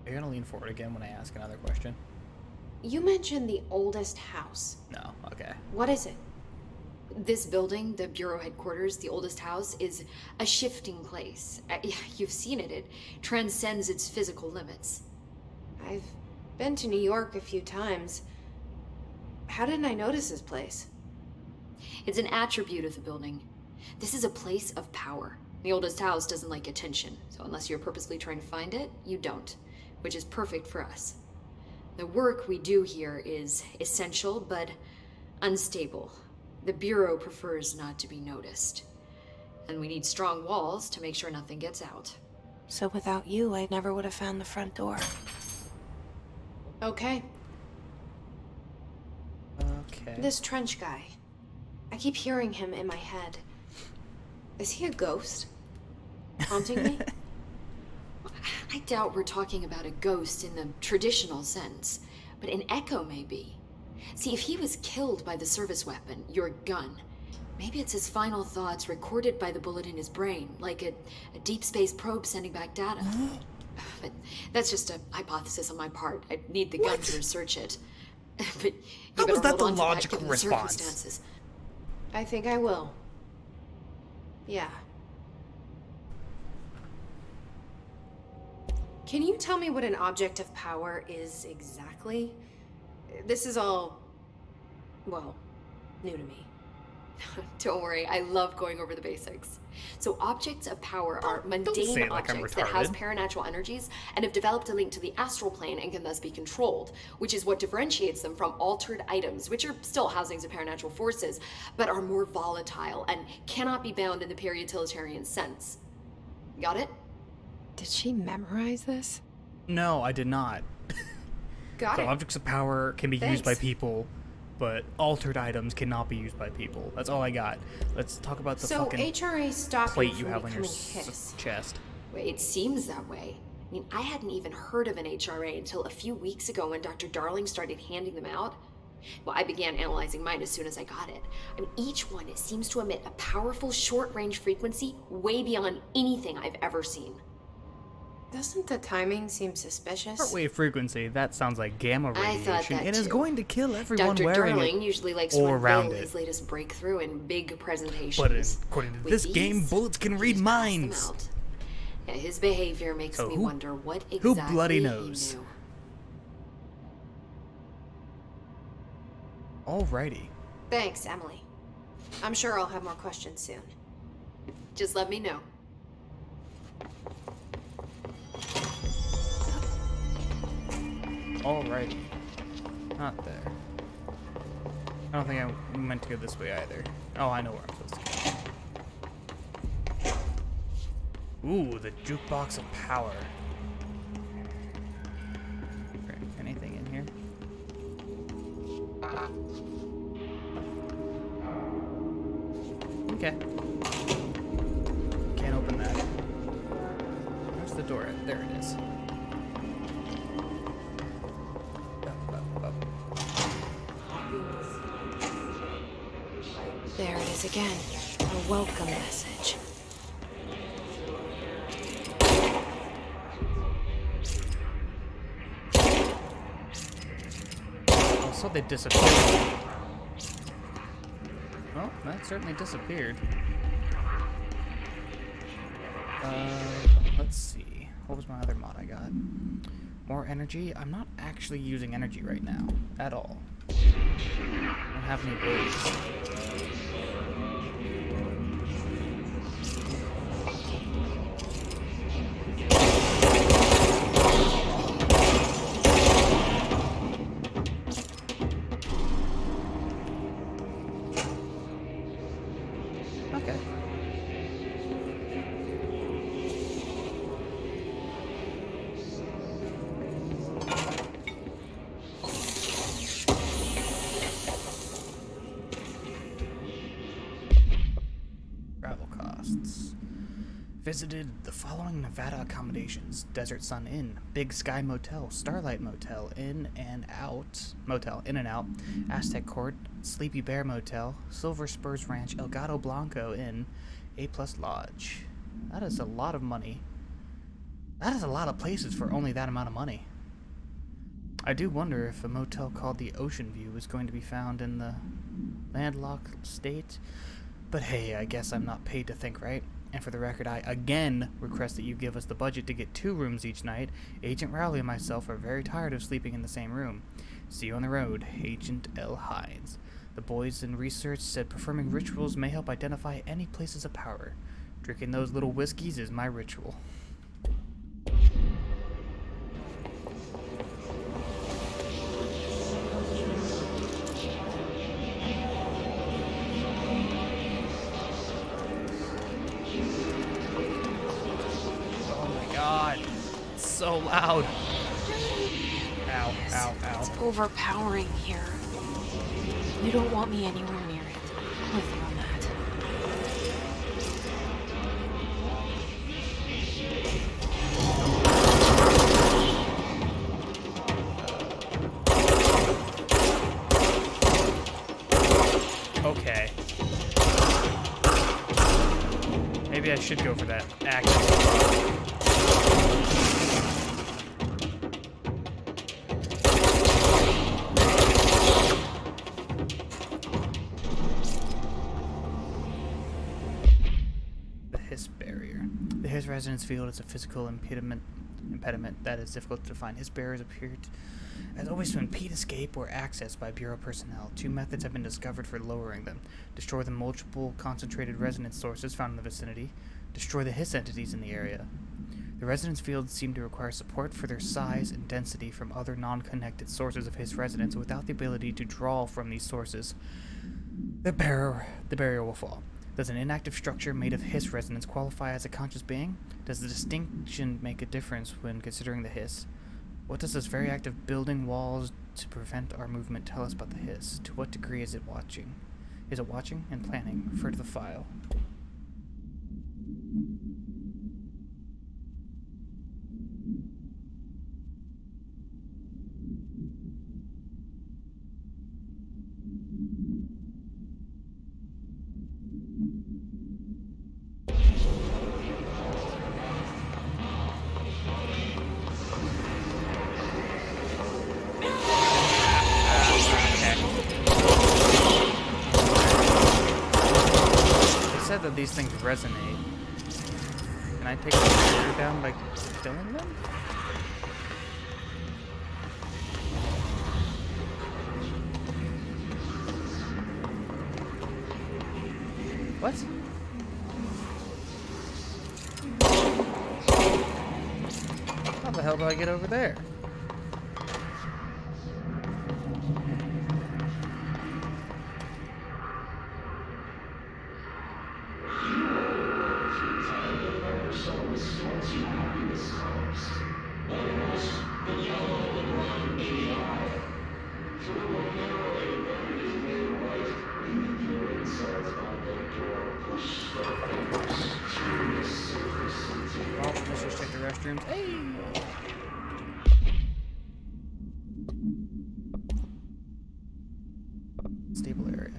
Are you gonna lean forward again when I ask another question? You mentioned the oldest house. No, okay. What is it? This building, the Bureau headquarters, the oldest house, is a shifting place. You've seen it. It transcends its physical limits. I've been to New York a few times. How didn't I notice this place? It's an attribute of the building. This is a place of power. The oldest house doesn't like attention, so unless you're purposely trying to find it, you don't, which is perfect for us. The work we do here is essential, but unstable. The Bureau prefers not to be noticed. And we need strong walls to make sure nothing gets out. So without you, I never would have found the front door. Okay. Okay. This Trench guy. I keep hearing him in my head. Is he a ghost? Haunting me? I doubt we're talking about a ghost in the traditional sense, but an echo maybe. See, if he was killed by the service weapon, your gun, maybe it's his final thoughts recorded by the bullet in his brain, like a deep space probe sending back data. But that's just a hypothesis on my part. I'd need the gun to research it. But you How better was that hold the on to logical given the response? circumstances. I think I will. Yeah. Can you tell me what an object of power is exactly? This is all, well, new to me. Don't worry, I love going over the basics. So objects of power are say mundane it like I'm objects that house retarded. paranatural energies and have developed a link to the astral plane and can thus be controlled, which is what differentiates them from altered items, which are still housings of paranatural forces, but are more volatile and cannot be bound in the peri-utilitarian sense. Got it? Did she memorize this? No, I did not. Got So it. objects of power can be used by Thanks. people, but altered items cannot be used by people. That's all I got. Let's talk about the So fucking HRA stopped plate him you from have on your becoming hiss. chest. Wait, it seems that way. I mean, I hadn't even heard of an HRA until a few weeks ago when Dr. Darling started handing them out. Well, I began analyzing mine as soon as I got it. I mean, each one, it seems to emit a powerful short-range frequency way beyond anything I've ever seen. Doesn't the timing seem suspicious? Heartwave frequency, that sounds like gamma I radiation thought that and is too. going to kill everyone Dr. wearing Darling it. usually likes or to around unveil it. his latest breakthrough in big presentations. But according to With this game, these, bullets can he read just passes them minds. out. Yeah, his behavior makes So me who- wonder what exactly who bloody he knows? knew. Alrighty. Thanks, Emily. I'm sure I'll have more questions soon. Just let me know. Alrighty. Not there. I don't think I meant to go this way either. Oh, I know where I'm supposed to go. Ooh, the jukebox of power. Okay, anything in here? Okay. Can't open that. Where's the door at? There it is. There it is again. A welcome message. Oh, so they disappeared. Well, that certainly disappeared. Let's see. What was my other mod I got? More energy? I'm not actually using energy right now. At all. I don't have any abilities. Okay. Travel costs. Visited the following Nevada accommodations: Desert Sun Inn, Big Sky Motel, Starlight Motel, In and Out, Aztec Court, Sleepy Bear Motel, Silver Spurs Ranch, El Gato Blanco Inn, A Plus Lodge. That is a lot of money. That is a lot of places for only that amount of money. I do wonder if a motel called the Ocean View is going to be found in the landlocked state. But hey, I guess I'm not paid to think, right? And for the record, I again request that you give us the budget to get 2 rooms each night. Agent Rowley and myself are very tired of sleeping in the same room. See you on the road, Agent L. Hines. The boys in research said performing rituals may help identify any places of power. Drinking those little whiskeys is my ritual. It's so loud. Ow, ow, ow. It's overpowering here. You don't want me anywhere near it. I'm with you on that. Okay. Maybe I should go for that action. His resonance field is a physical impediment that is difficult to define. His barriers appear as always to impede escape or access by Bureau personnel. 2 methods have been discovered for lowering them. Destroy the multiple concentrated resonance sources found in the vicinity. Destroy the Hiss entities in the area. The resonance fields seem to require support for their size and density from other non-connected sources of Hiss resonance. Without the ability to draw from these sources, the barrier will fall. Does an inactive structure made of Hiss resonance qualify as a conscious being? Does the distinction make a difference when considering the Hiss? What does this very act of building walls to prevent our movement tell us about the Hiss? To what degree is it watching? Is it watching and planning? Refer to the file. said that these things resonate. Can I take the computer down by killing them? What? How the hell do I get over there? Well, let's just check the restrooms. Hey! Stable area.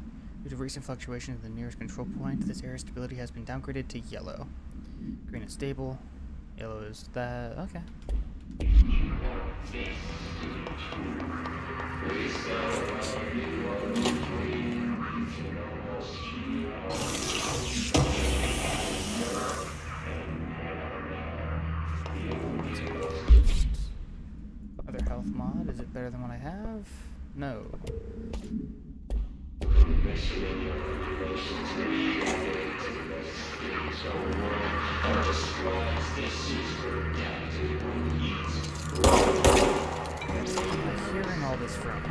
Due to recent fluctuations in the nearest control point, this area's stability has been downgraded to yellow. Green is stable. Yellow is that. Okay. Other health mod. Is it better than what I have? No. Where am I hearing all this from?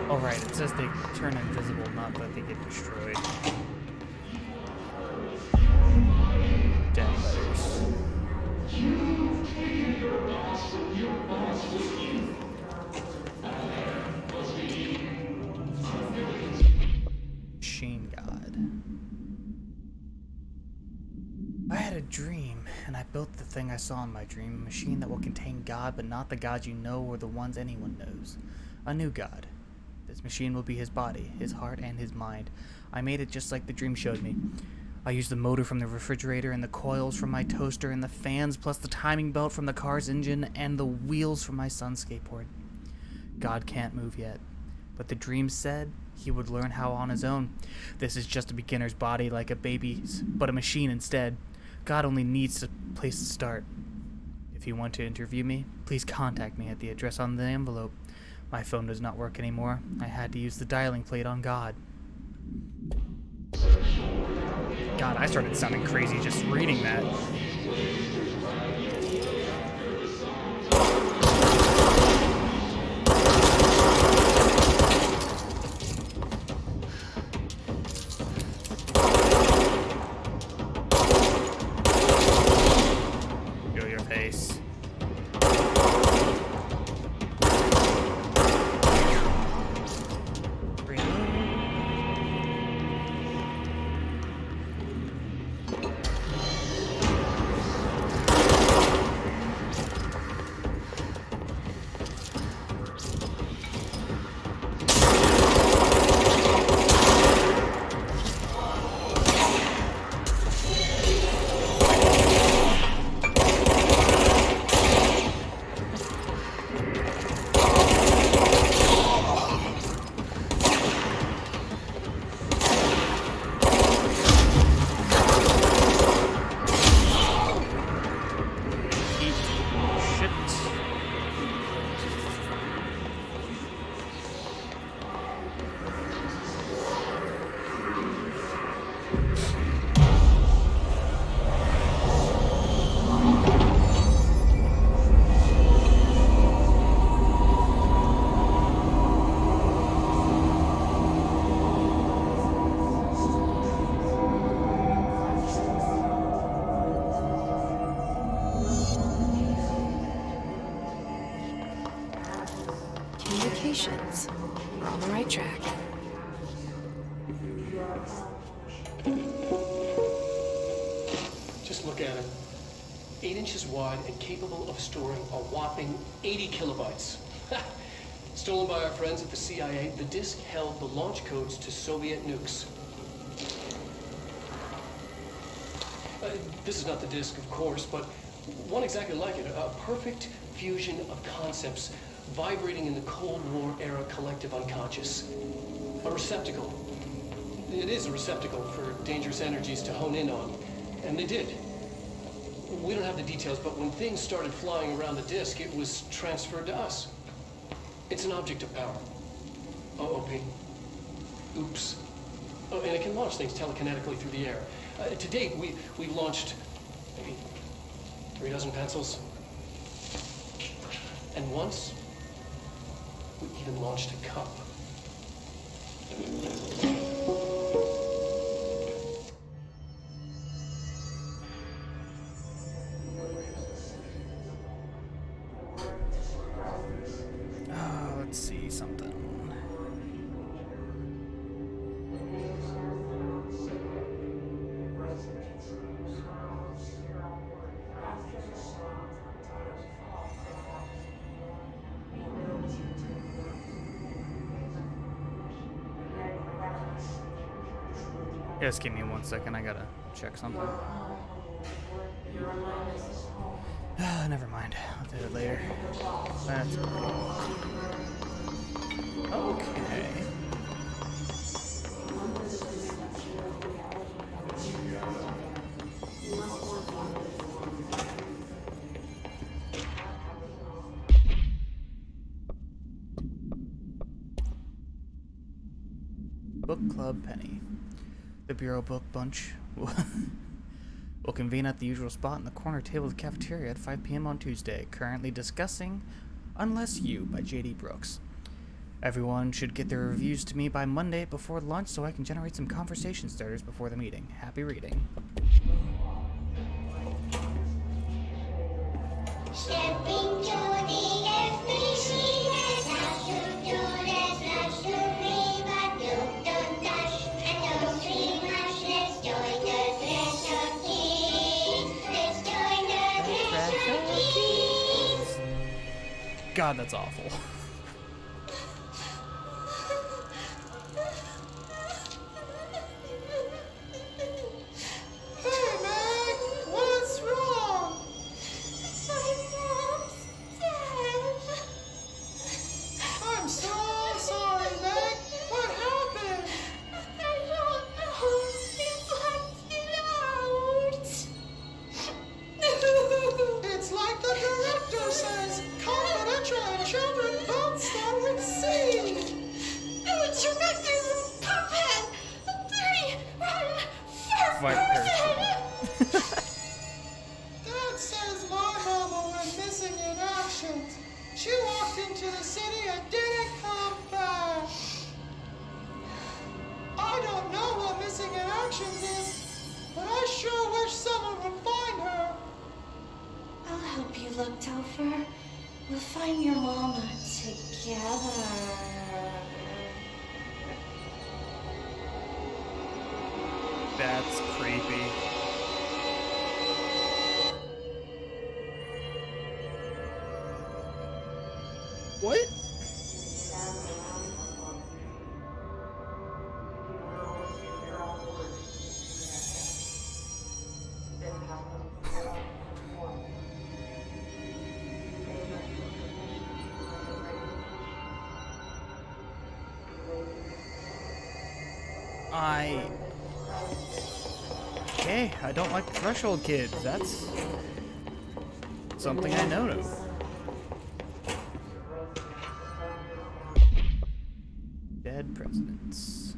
Oh right, it says they turn invisible, not that they get destroyed. Dead letters. Machine God. I had a dream, and I built the thing I saw in my dream, a machine that will contain God, but not the gods you know or the ones anyone knows. A new God. This machine will be his body, his heart, and his mind. I made it just like the dream showed me. I used the motor from the refrigerator and the coils from my toaster and the fans plus the timing belt from the car's engine and the wheels from my son's skateboard. God can't move yet, but the dream said he would learn how on his own. This is just a beginner's body like a baby's, but a machine instead. God only needs a place to start. If you want to interview me, please contact me at the address on the envelope. My phone does not work anymore. I had to use the dialing plate on God. God, I started sounding crazy just reading that. Show your face. Communications. We're on the right track. Just look at it. 8 inches wide and capable of storing a whopping 80 kilobytes. Stolen by our friends at the CIA, the disk held the launch codes to Soviet nukes. This is not the disk, of course, but One exactly like it. A perfect fusion of concepts vibrating in the Cold War era collective unconscious. A receptacle. It is a receptacle for dangerous energies to hone in on. And they did. We don't have the details, but when things started flying around the disk, it was transferred to us. It's an object of power. OP. Oops. Oh, and it can launch things telekinetically through the air. To date, we've launched maybe 3 dozen pencils. And once, we even launched a cup. Let's see something. Just give me 1 second, I gotta check something. Never mind, I'll do it later. That's okay. Book Club Penny. The Bureau Book Bunch will convene at the usual spot in the corner table of the cafeteria at 5 p.m. on Tuesday, currently discussing Unless You by J.D. Brooks. Everyone should get their reviews to me by Monday before lunch so I can generate some conversation starters before the meeting. Happy reading. Stepping to the FBC, that's how to do this, that's to be, but don't dash, and don't dream much, let's join the Treasure Keys, let's join the Treasure Keys. God, that's awful. Dad says my mama went missing in action. She walked into the city and didn't come back. I don't know what missing in action is, but I sure wish someone would find her. I'll help you look, Topher. We'll find your mama together. That's creepy. What? Okay, I don't like threshold kids. That's something I know. Dead presidents.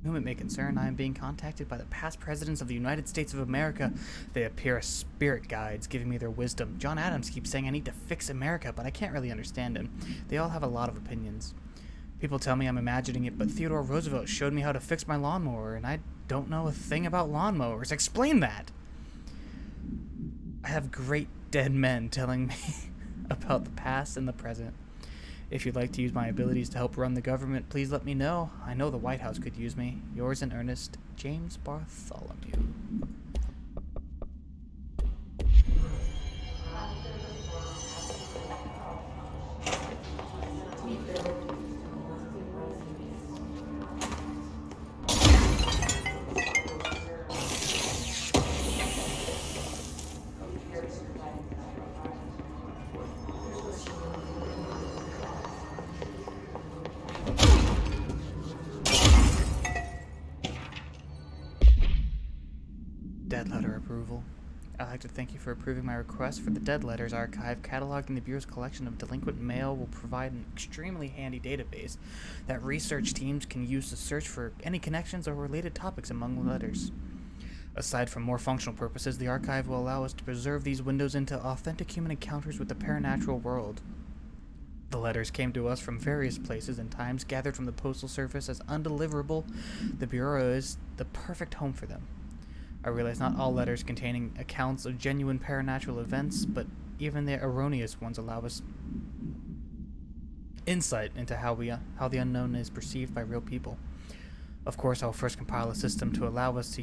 Whom it may concern, I am being contacted by the past presidents of the United States of America. They appear as spirit guides, giving me their wisdom. John Adams keeps saying I need to fix America, but I can't really understand him. They all have a lot of opinions. People tell me I'm imagining it, but Theodore Roosevelt showed me how to fix my lawnmower, and I don't know a thing about lawnmowers. Explain that! I have great dead men telling me about the past and the present. If you'd like to use my abilities to help run the government, please let me know. I know the White House could use me. Yours in earnest, James Bartholomew. I'd like to thank you for approving my request for the Dead Letters Archive. Cataloging the Bureau's collection of delinquent mail will provide an extremely handy database that research teams can use to search for any connections or related topics among the letters. Aside from more functional purposes, the archive will allow us to preserve these windows into authentic human encounters with the paranatural world. The letters came to us from various places and times, gathered from the Postal Service as undeliverable. The Bureau is the perfect home for them. I realize not all letters containing accounts of genuine paranatural events, but even the erroneous ones allow us insight into how the unknown is perceived by real people. Of course, I'll first compile a system to allow us to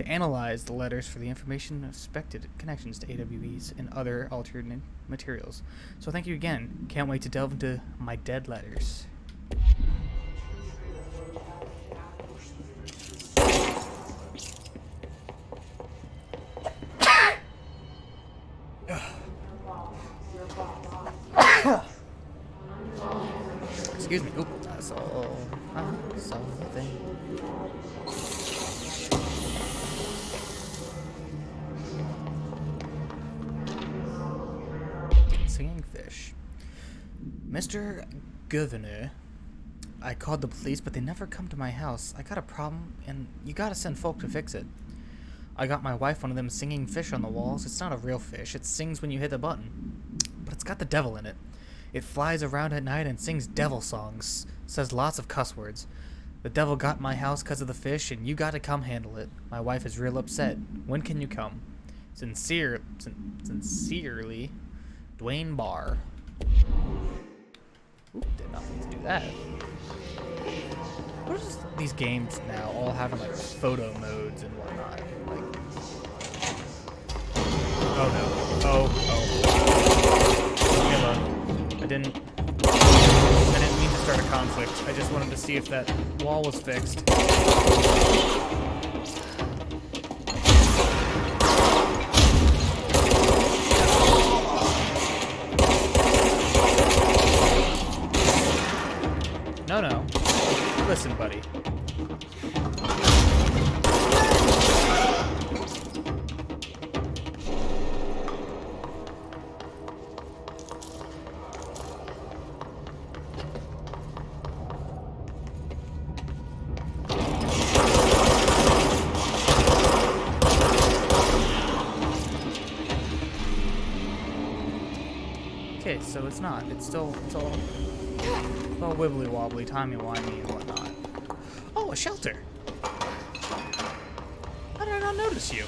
analyze the letters for the information of suspected connections to AWEs and other alternate materials. So thank you again. Can't wait to delve into my dead letters. Excuse me. Oop, that's all. Something. Singing fish. Mr. Governor, I called the police, but they never come to my house. I got a problem, and you gotta send folk to fix it. I got my wife one of them singing fish on the walls. It's not a real fish. It sings when you hit the button. But it's got the devil in it. It flies around at night and sings devil songs. Says lots of cuss words. The devil got my house because of the fish, and you gotta come handle it. My wife is real upset. When can you come? Sincerely, Dwayne Barr. Oop, did not mean to do that. What is these games now all having like photo modes and whatnot? Like, oh no. Mila, I didn't mean to start a conflict. I just wanted to see if that wall was fixed. No. Listen, buddy. Okay, so it's not. It's all wibbly wobbly, timey wimey, and whatnot. Oh, a shelter. How did I not notice you?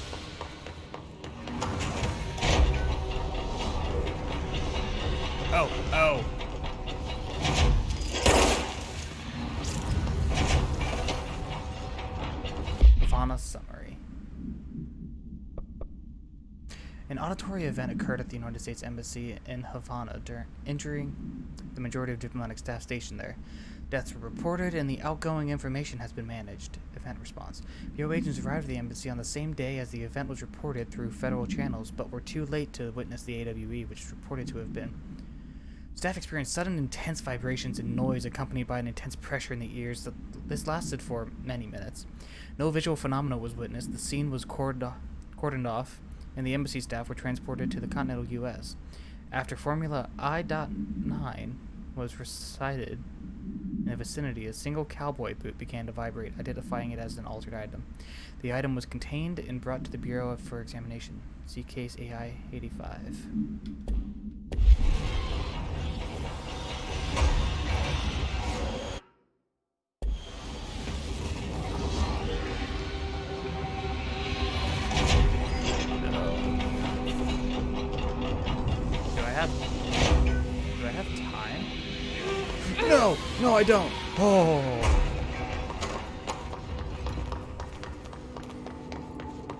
Oh. Havana summary. An auditory event occurred at the United States Embassy in Havana, injuring the majority of diplomatic staff stationed there. Deaths were reported, and the outgoing information has been managed. Event response. Bureau agents arrived at the embassy on the same day as the event was reported through federal channels, but were too late to witness the AWE, which is reported to have been. Staff experienced sudden intense vibrations and noise accompanied by an intense pressure in the ears. This lasted for many minutes. No visual phenomena was witnessed. The scene was cordoned off, and the embassy staff were transported to the continental U.S. After Formula I.9 was recited in the vicinity, a single cowboy boot began to vibrate, identifying it as an altered item. The item was contained and brought to the Bureau for examination. See case AI-85. Do I have time? No, I don't. Oh.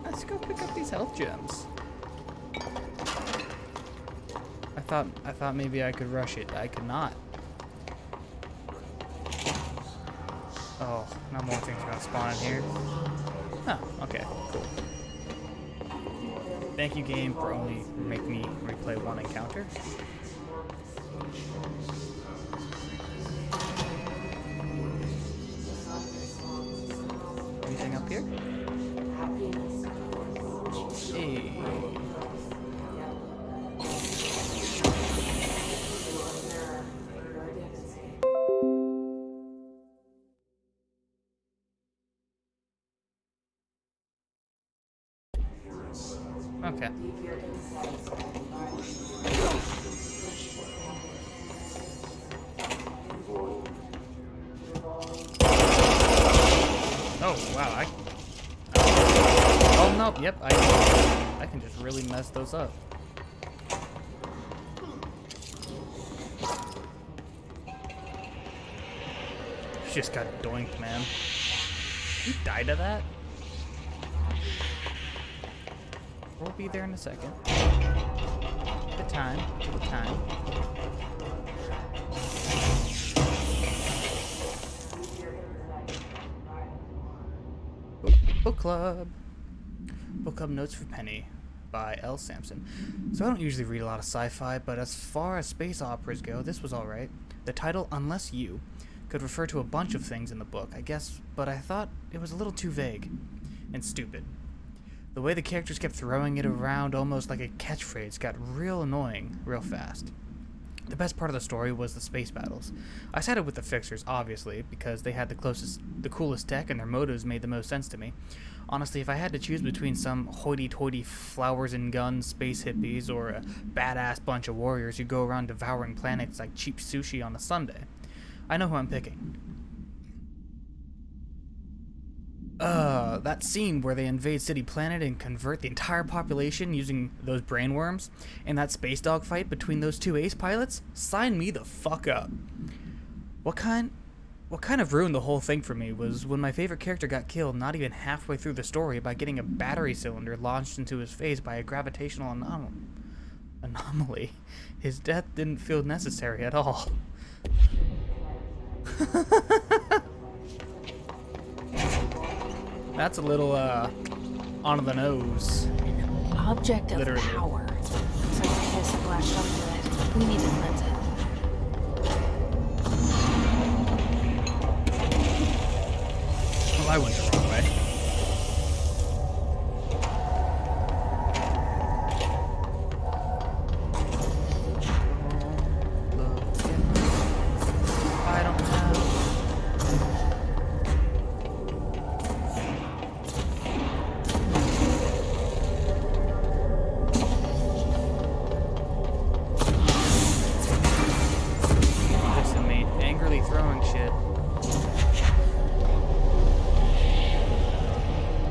Let's go pick up these health gems. I thought maybe I could rush it. I could not. Oh, no more things are gonna spawn in here. Oh, okay, cool. Thank you, game, for only making me replay one encounter. Anything up here? Hey. Okay. Oh wow! Oh no! Yep, I can just really mess those up. Just got doinked, man. You died to that? We'll be there in a second. The time. The time. Book Club. Book Club Notes for Penny by L. Sampson. So I don't usually read a lot of sci-fi, but as far as space operas go, this was alright. The title, Unless You, could refer to a bunch of things in the book, I guess, but I thought it was a little too vague and stupid. The way the characters kept throwing it around almost like a catchphrase got real annoying real fast. The best part of the story was the space battles. I sided with the Fixers, obviously, because they had the coolest tech and their motives made the most sense to me. Honestly, if I had to choose between some hoity-toity flowers and guns space hippies or a badass bunch of warriors who go around devouring planets like cheap sushi on a Sunday, I know who I'm picking. That scene where they invade City Planet and convert the entire population using those brainworms, and that space dog fight between those two ace pilots, sign me the fuck up. What kind of ruined the whole thing for me was when my favorite character got killed not even halfway through the story by getting a battery cylinder launched into his face by a gravitational anomaly. His death didn't feel necessary at all. That's a little, on the nose. Object of Literally. power. Scientists splashed onto it. We need to cleanse it. Well, I went the wrong way. I don't know. Listen, mate, angrily throwing shit.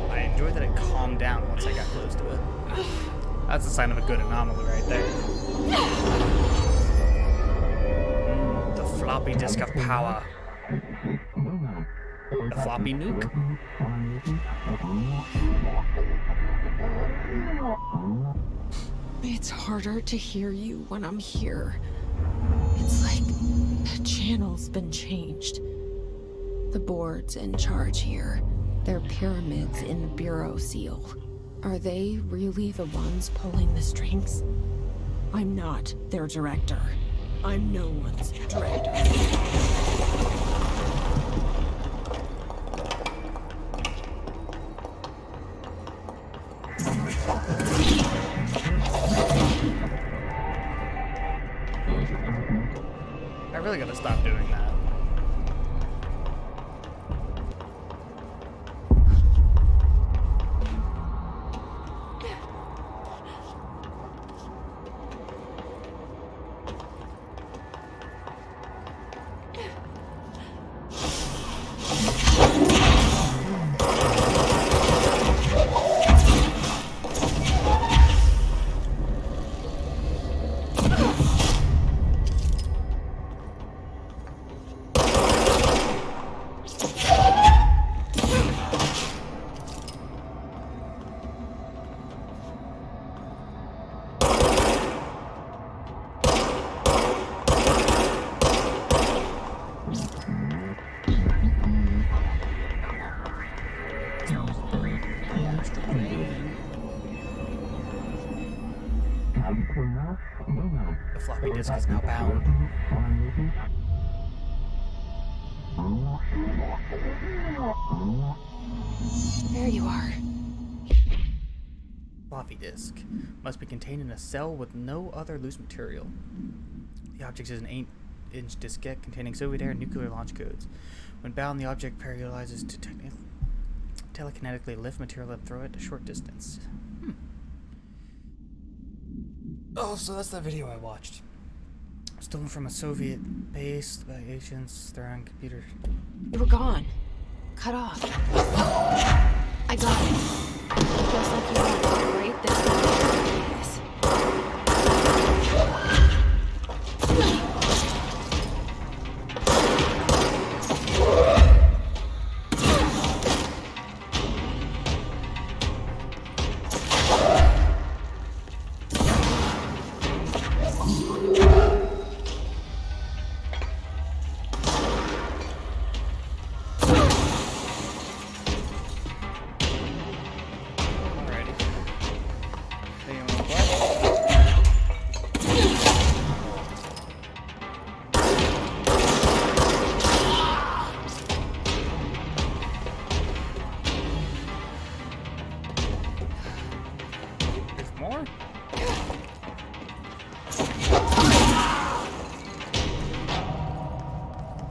I enjoyed that it calmed down once I got close to it. That's a sign of a good anomaly right there. The floppy disk of power. The floppy nuke. It's harder to hear you when I'm here. It's like the channel's been changed. The board's in charge here. They're pyramids in the Bureau seal. Are they really the ones pulling the strings? I'm not their director. I'm no one's director. I really gotta stop doing that. The floppy disk is now bound. There you are. floppy disk must be contained in a cell with no other loose material. The object is an 8-inch diskette containing Soviet-era nuclear launch codes. When bound, the object paralyzes to telekinetically lift material and throw it a short distance. Oh, so that's that video I watched. Stolen from a Soviet base by agents throwing computers. You were gone. Cut off. I got it. Just like you wanted to, right? This one.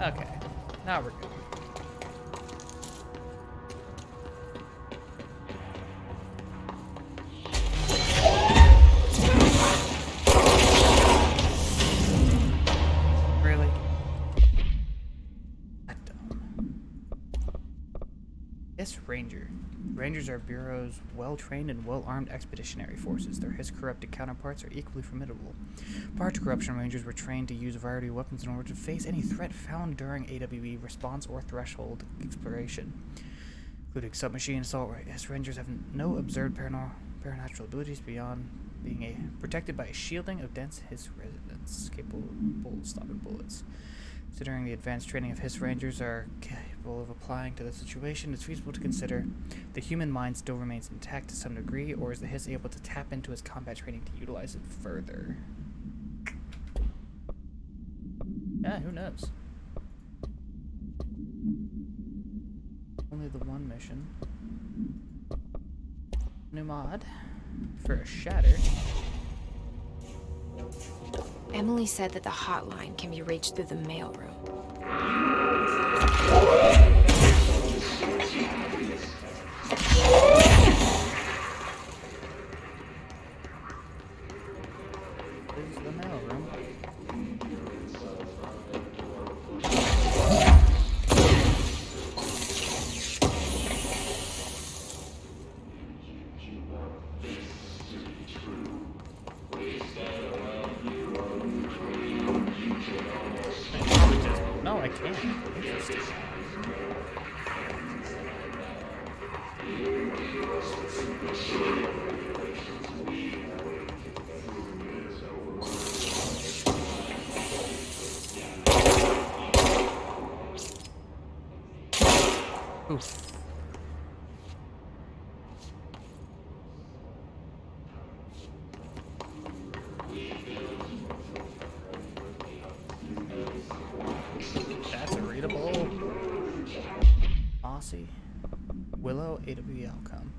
Okay, now we're good. Really? That dumb. Yes, Ranger. Rangers are Bureau's well-trained and well-armed expeditionary forces. Their his-corrupted counterparts are equally formidable. Prior to corruption, Rangers were trained to use a variety of weapons in order to face any threat found during AWE response or threshold exploration, including submachine assault. Yes, Rangers have no observed paranatural abilities beyond being protected by a shielding of dense Hiss resonance, capable of stopping bullets. Considering the advanced training of Hiss Rangers are capable of applying to the situation, it's feasible to consider the human mind still remains intact to some degree, or is the Hiss able to tap into his combat training to utilize it further? Yeah, who knows? Only the one mission. New mod for a shatter. Emily said that the hotline can be reached through the mailroom. This is the mailroom. No, I can't. Interesting. Oof. That's a readable. Aussie. Willow, AWE outcome.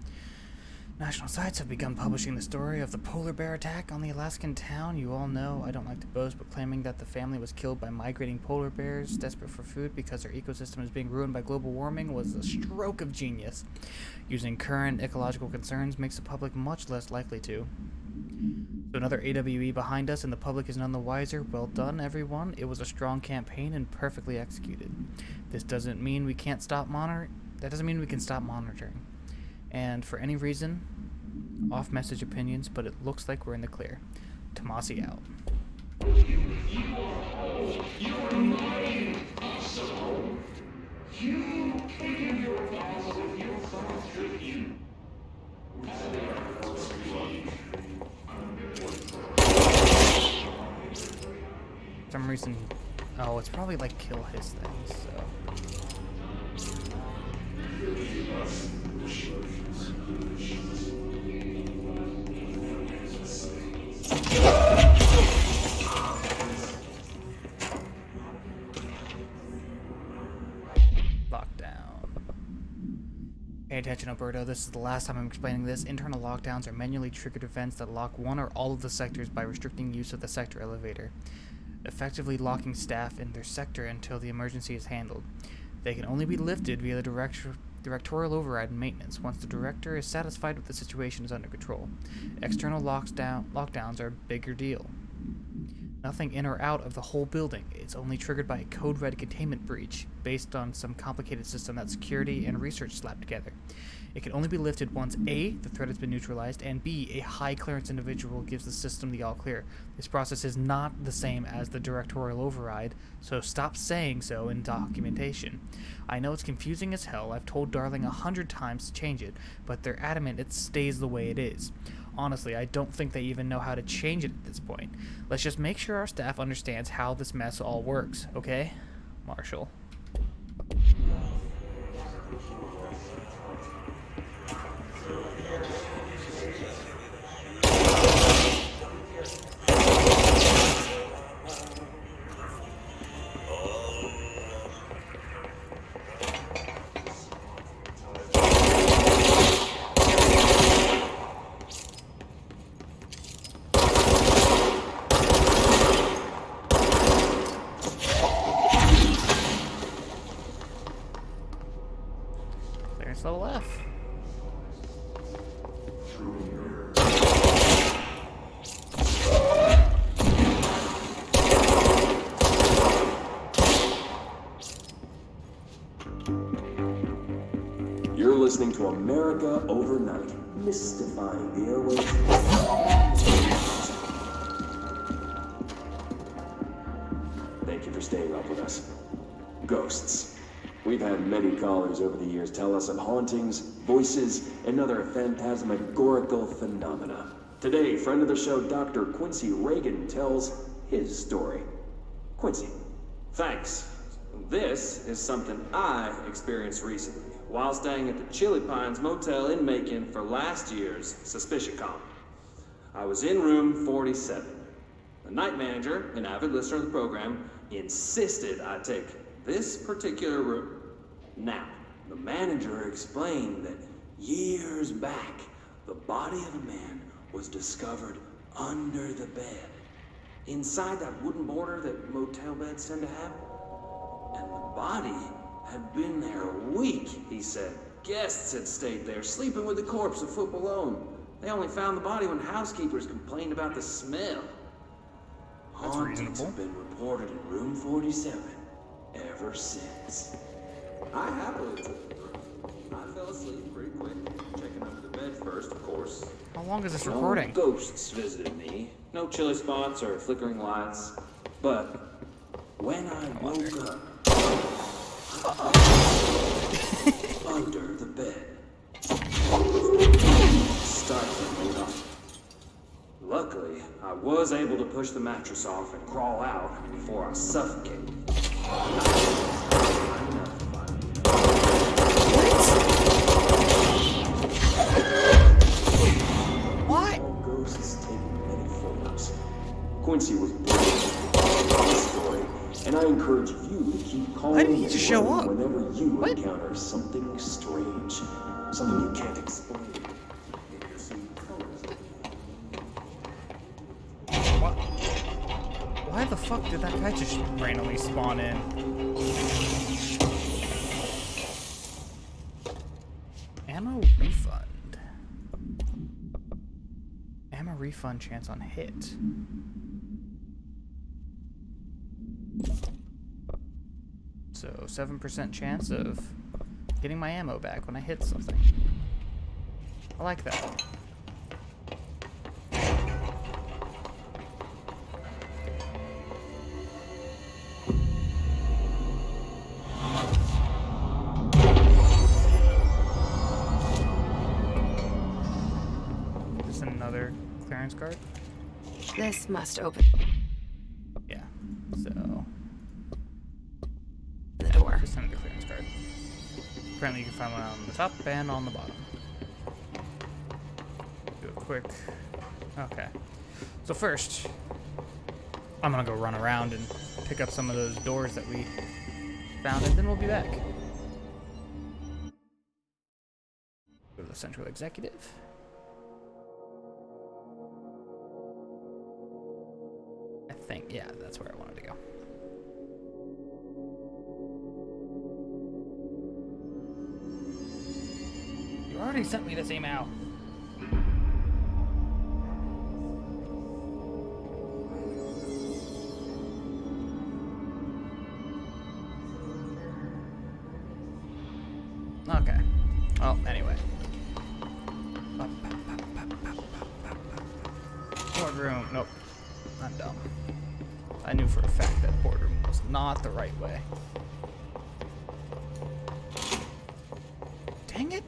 National sites have begun publishing the story of the polar bear attack on the Alaskan town. You all know I don't like to boast, but claiming that the family was killed by migrating polar bears desperate for food because their ecosystem is being ruined by global warming was a stroke of genius. Using current ecological concerns makes the public much less likely to. So another AWE behind us and the public is none the wiser. Well done, everyone. It was a strong campaign and perfectly executed. This doesn't mean we can't stop That doesn't mean we can stop monitoring. And for any reason, off-message opinions, but it looks like we're in the clear. Tomasi out. For some reason, oh, it's probably like kill his things, so. Lockdown. Pay attention, Alberto, this is the last time I'm explaining this. Internal lockdowns are manually triggered events that lock one or all of the sectors by restricting use of the sector elevator, effectively locking staff in their sector until the emergency is handled. They can only be lifted via the directorial override and maintenance once the director is satisfied with the situation is under control. External lockdowns are a bigger deal. Nothing in or out of the whole building. It's only triggered by a code-red containment breach based on some complicated system that security and research slapped together. It can only be lifted once A, the threat has been neutralized, and B, a high-clearance individual gives the system the all-clear. This process is not the same as the directorial override, so stop saying so in documentation. I know it's confusing as hell. I've told Darling 100 times to change it, but they're adamant it stays the way it is. Honestly, I don't think they even know how to change it at this point. Let's just make sure our staff understands how this mess all works, okay? Marshall. Level F. You're listening to America Overnight, mystifying the airwaves. Thank you for staying up with us. Ghosts. We've had many callers over the years tell us of hauntings, voices, and other phantasmagorical phenomena. Today, friend of the show, Dr. Quincy Reagan, tells his story. Quincy. Thanks. This is something I experienced recently while staying at the Chili Pines Motel in Macon for last year's SuspiciaCon. I was in room 47. The night manager, an avid listener of the program, insisted I take this particular room. Now, the manager explained that years back, the body of a man was discovered under the bed, inside that wooden border that motel beds tend to have. And the body had been there a week, he said. Guests had stayed there, sleeping with the corpse a foot below. They only found the body when housekeepers complained about the smell. Hauntings have been reported in room 47 ever since. I happily took the room. I fell asleep pretty quick, checking under the bed first, of course. How long is this recording? No ghosts visited me. No chilly spots or flickering lights. But when I woke up, under the bed, startling up. Luckily, I was able to push the mattress off and crawl out before I suffocated. What? Ghosts take many forms. Quincy was born this story, and I encourage you to keep calling. Why didn't he just show up? Whenever you encounter something strange, something you can't explain. Why the fuck did that guy just randomly spawn in? Ammo refund. Ammo refund chance on hit. So 7% chance of getting my ammo back when I hit something. I like that. Clearance card? This must open Yeah, so the door. just another clearance card. Apparently you can find one on the top and on the bottom. Do a quick... Okay. So first, I'm gonna go run around and pick up some of those doors that we found, and then we'll be back. Central Executive. I think, yeah, that's where I wanted to go. You already sent me this email. Okay. Well, anyway. Boardroom. Nope. I'm dumb. I knew for a fact that boardroom was not the right way. Dang it.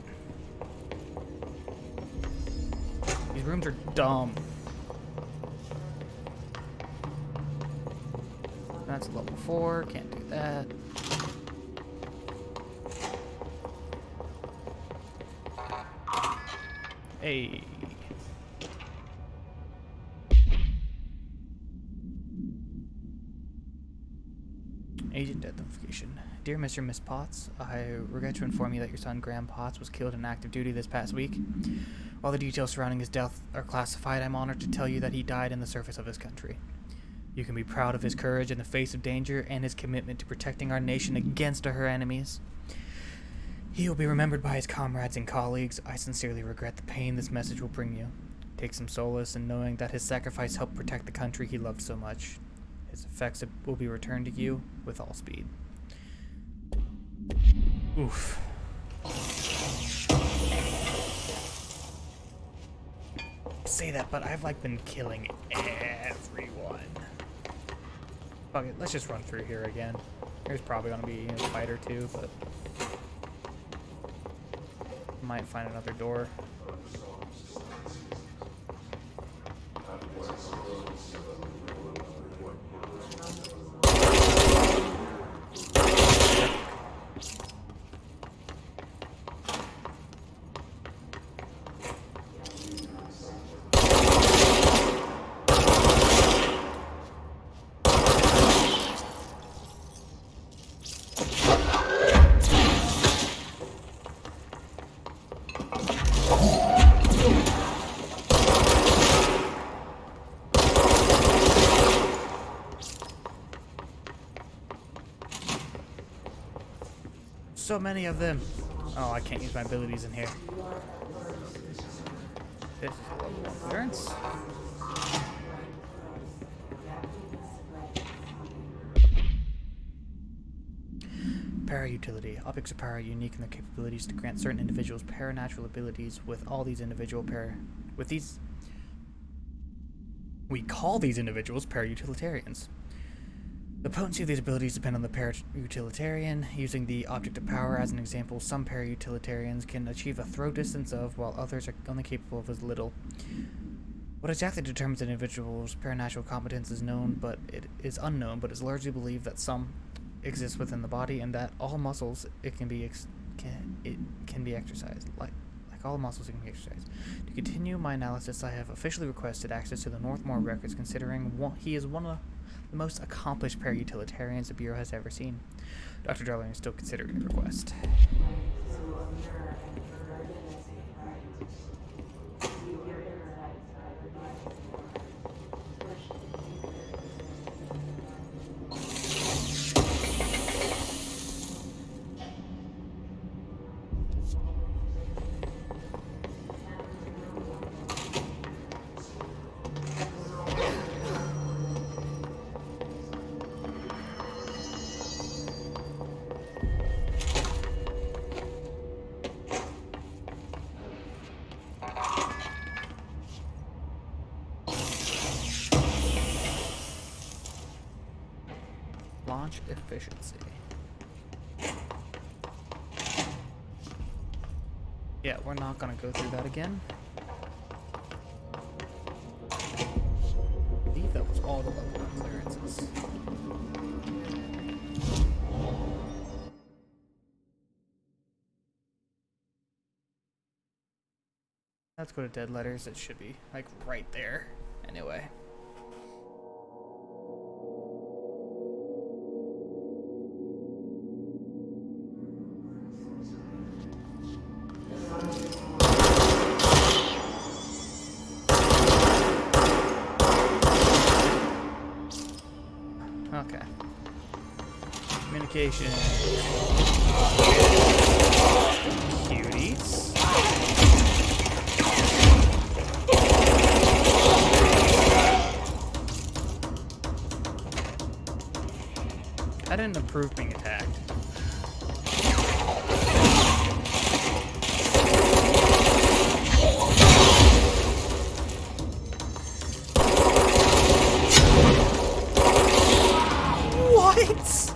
These rooms are dumb. That's level 4. Can't do that. Hey. Agent death notification. Dear Mr. and Miss Potts, I regret to inform you that your son Graham Potts was killed in active duty this past week. While the details surrounding his death are classified, I'm honored to tell you that he died in the service of his country. You can be proud of his courage in the face of danger and his commitment to protecting our nation against her enemies. He will be remembered by his comrades and colleagues. I sincerely regret the pain this message will bring you. Take some solace in knowing that his sacrifice helped protect the country he loved so much. His effects will be returned to you with all speed. Oof. Say that, but I've like been killing everyone. Fuck it, let's just run through here again. There's probably gonna be a fight or two, but might find another door. So many of them. Oh, I can't use my abilities in here. This is level 1 clearance. Para-utility. Objects of power are unique in their capabilities to grant certain individuals paranatural abilities. We call these individuals para-utilitarians. The potency of these abilities depend on the para-utilitarian. Using the object of power as an example, some para-utilitarians can achieve a throw distance of, while others are only capable of as little. What exactly determines an individual's paranatural competence is unknown, but it's largely believed that some exist within the body and that all muscles can be exercised. Like all muscles, it can be exercised. To continue my analysis, I have officially requested access to the Northmore records, considering he is one of the most accomplished para-utilitarians the Bureau has ever seen. Dr. Darling is still considering the request. Launch efficiency. Yeah, we're not gonna go through that again. I believe that was all the level 1 clearances. Let's go to dead letters. It should be like right there. Anyway. Okay. Communication. Cuties. I didn't approve being attacked. What?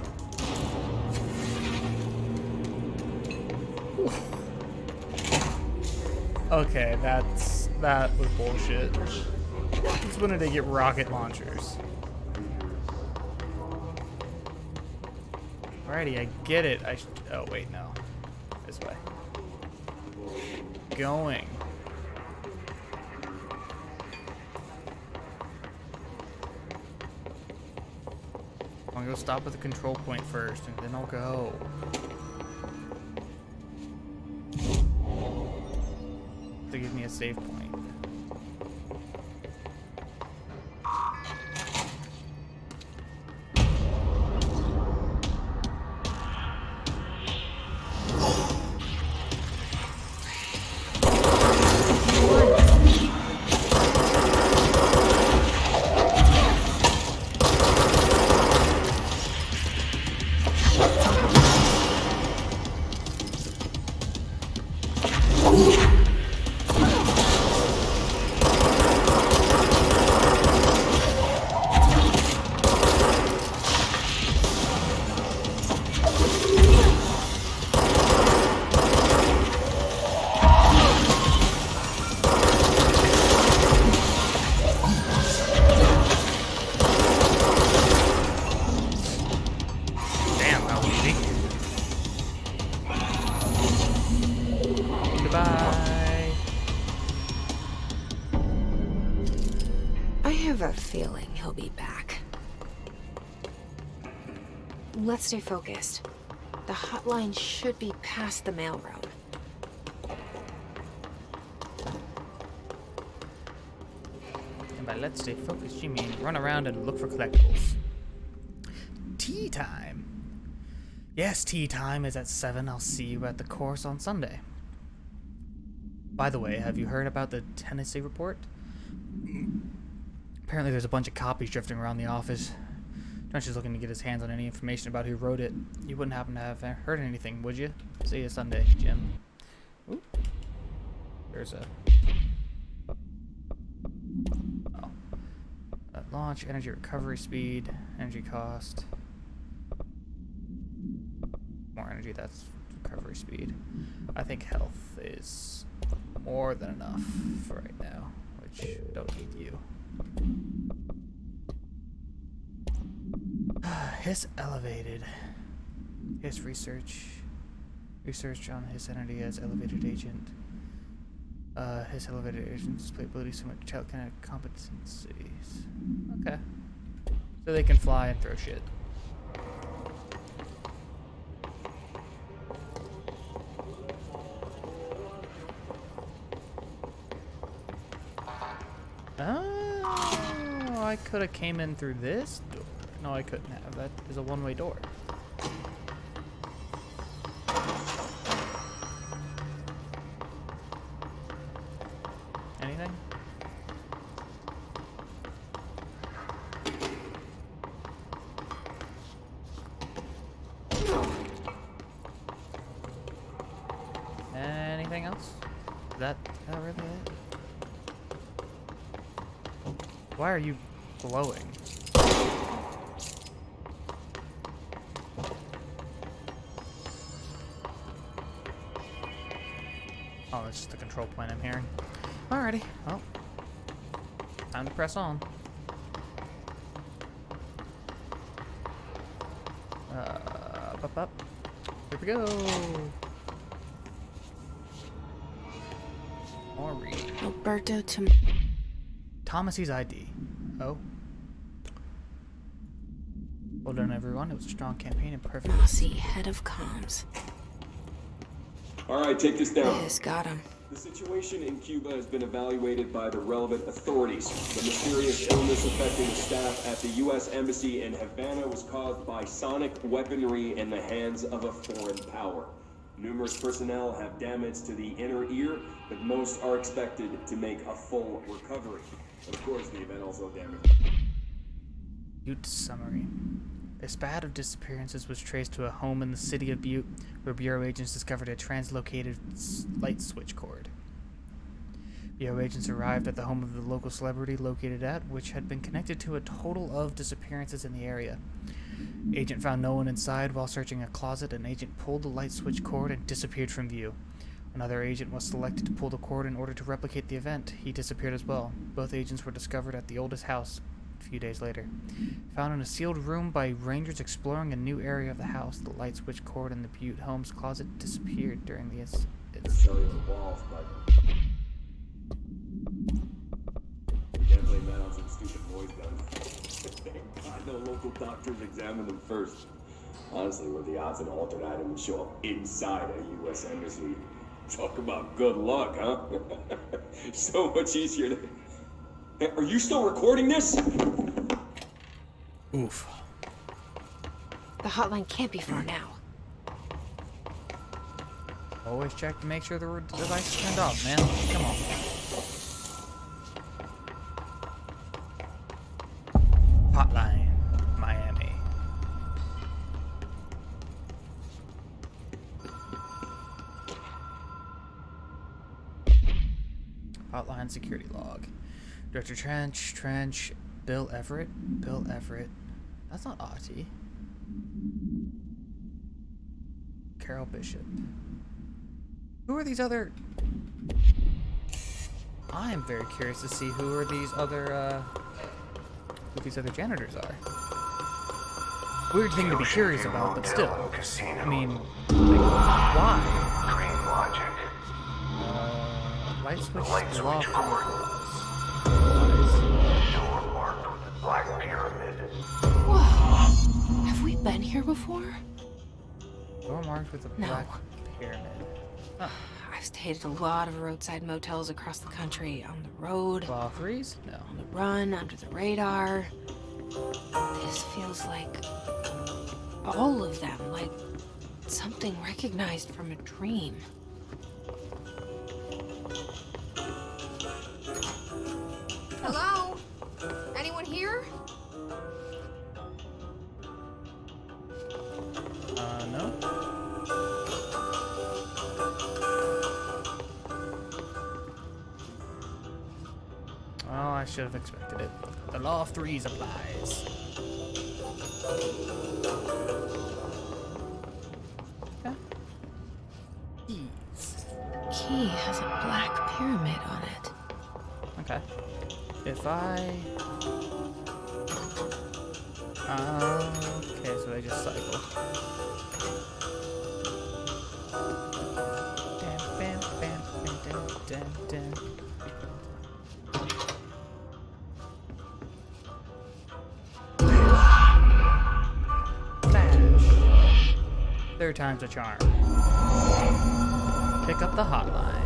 Okay, that was bullshit. Just wanted to get rocket launchers. Alrighty, I get it. Oh wait, no. This way. Going. I'm gonna go stop at the control point first, and then I'll go. To give me a save point. Goodbye. I have a feeling he'll be back. Let's stay focused. The hotline should be past the mailroom. And by let's stay focused, you mean run around and look for collectibles. Tea time. Yes, tea time is at 7. I'll see you at the course on Sunday. By the way, have you heard about the Tennessee report? Apparently there's a bunch of copies drifting around the office. Drench is looking to get his hands on any information about who wrote it. You wouldn't happen to have heard anything, would you? See you Sunday, Jim. Ooh. There's a... Oh. Launch, energy recovery speed, energy cost. More energy, that's recovery speed. I think health is more than enough for right now, which I don't need you. His elevated. His research on his entity as elevated agent. His elevated agent's display abilities similar to telekinetic competencies. Okay. So they can fly and throw shit. Oh, I could have came in through this door. No, I couldn't have. That is a one-way door. Anything? Anything else? Is that really it? Why are you glowing? Oh, that's just the control point I'm hearing. Alrighty, well, time to press on. Up. Here we go. More reading. Alberto Thomas's ID. Oh. Well done, everyone. It was a strong campaign and perfect. Mossy, head of comms. All right, take this down. Yes, got him. The situation in Cuba has been evaluated by the relevant authorities. The mysterious illness affecting the staff at the U.S. Embassy in Havana was caused by sonic weaponry in the hands of a foreign power. Numerous personnel have damage to the inner ear, but most are expected to make a full recovery. Of course, the event also damaged. Butte summary. A spat of disappearances was traced to a home in the city of Butte, where Bureau agents discovered a translocated light switch cord. Bureau agents arrived at the home of the local celebrity located at, which had been connected to a total of disappearances in the area. Agent found no one inside while searching a closet. An agent pulled the light switch cord and disappeared from view. Another agent was selected to pull the cord in order to replicate the event. He disappeared as well. Both agents were discovered at the oldest house a few days later. Found in a sealed room by rangers exploring a new area of the house, the light switch cord in the Butte home's closet disappeared during the incident. Definitely met on some stupid boys gun. Thank God no local doctors examined them first. Honestly, what are the odds an altered item would show up inside a U.S. embassy? Talk about good luck, huh? So much easier to... Hey, are you still recording this? Oof. The hotline can't be far now. Always check to make sure the device is turned off, man. Come on. Hotline, Miami. Hotline security log. Director Trench, Bill Everett. That's not Ahti. Carol Bishop. Who are these other... I am very curious to see who are these other, who these other janitors are. Weird thing to be curious about, but still. I mean, like, why? Green logic. Light switch, The light switch cord. Door marked with the Black Pyramid. Whoa. Have we been here before? Door marked with a black pyramid. Huh. I've stayed at a lot of roadside motels across the country. On the road. Claw threes? No. On the run, under the radar. This feels like all of them. Like something recognized from a dream. Hello? Anyone here? No? Oh, I should have expected it. The law of threes applies. Okay. Keys. Key has a black pyramid on it. Okay. If I... okay, so they just cycle. Bam, bam, bam, bam, bam, bam. Flash. Third time's a charm. Pick up the hotline.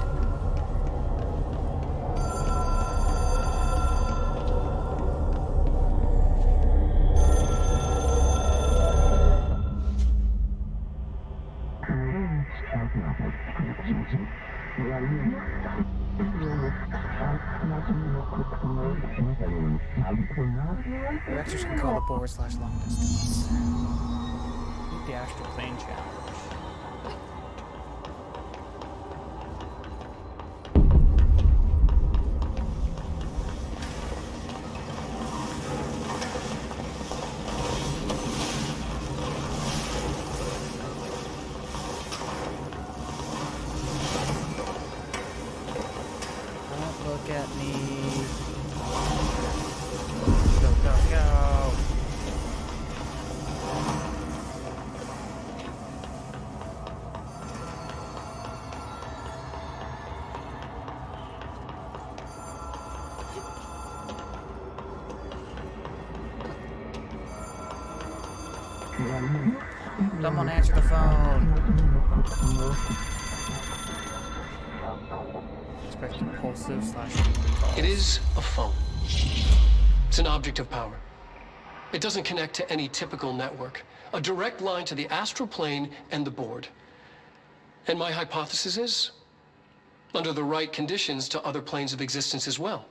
Directors can call the /long distance. Beat the astral plane challenge. Don't look at me. Go, go, go. Someone answer the phone. Expect impulsive / calls. It is a phone. It's an object of power. It doesn't connect to any typical network. A direct line to the astral plane and the board. And my hypothesis is, under the right conditions, to other planes of existence as well.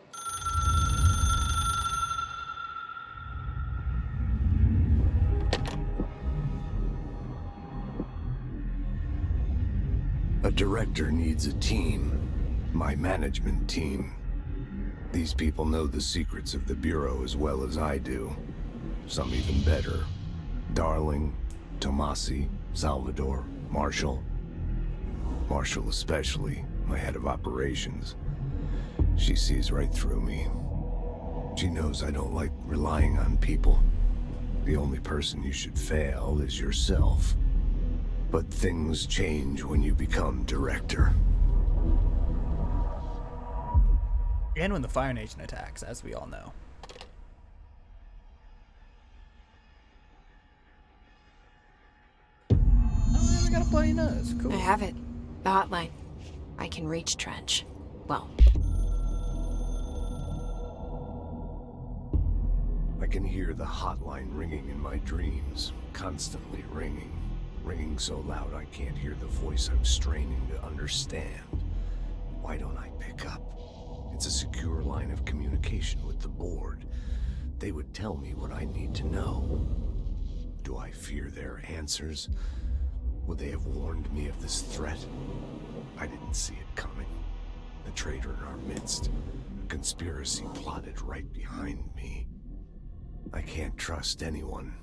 A director needs a team. My management team. These people know the secrets of the Bureau as well as I do. Some even better. Darling, Tomasi, Salvador, Marshall. Marshall especially, my head of operations. She sees right through me. She knows I don't like relying on people. The only person you should fail is yourself. But things change when you become director. And when the Fire Nation attacks, as we all know. Oh, I got a bloody nose. Cool. I have it. The hotline. I can reach Trench. Well. I can hear the hotline ringing in my dreams, constantly ringing. Ringing so loud I can't hear the voice I'm straining to understand. Why don't I pick up? It's a secure line of communication with the board. They would tell me what I need to know. Do I fear their answers? Would they have warned me of this threat? I didn't see it coming. The traitor in our midst. A conspiracy plotted right behind me. I can't trust anyone.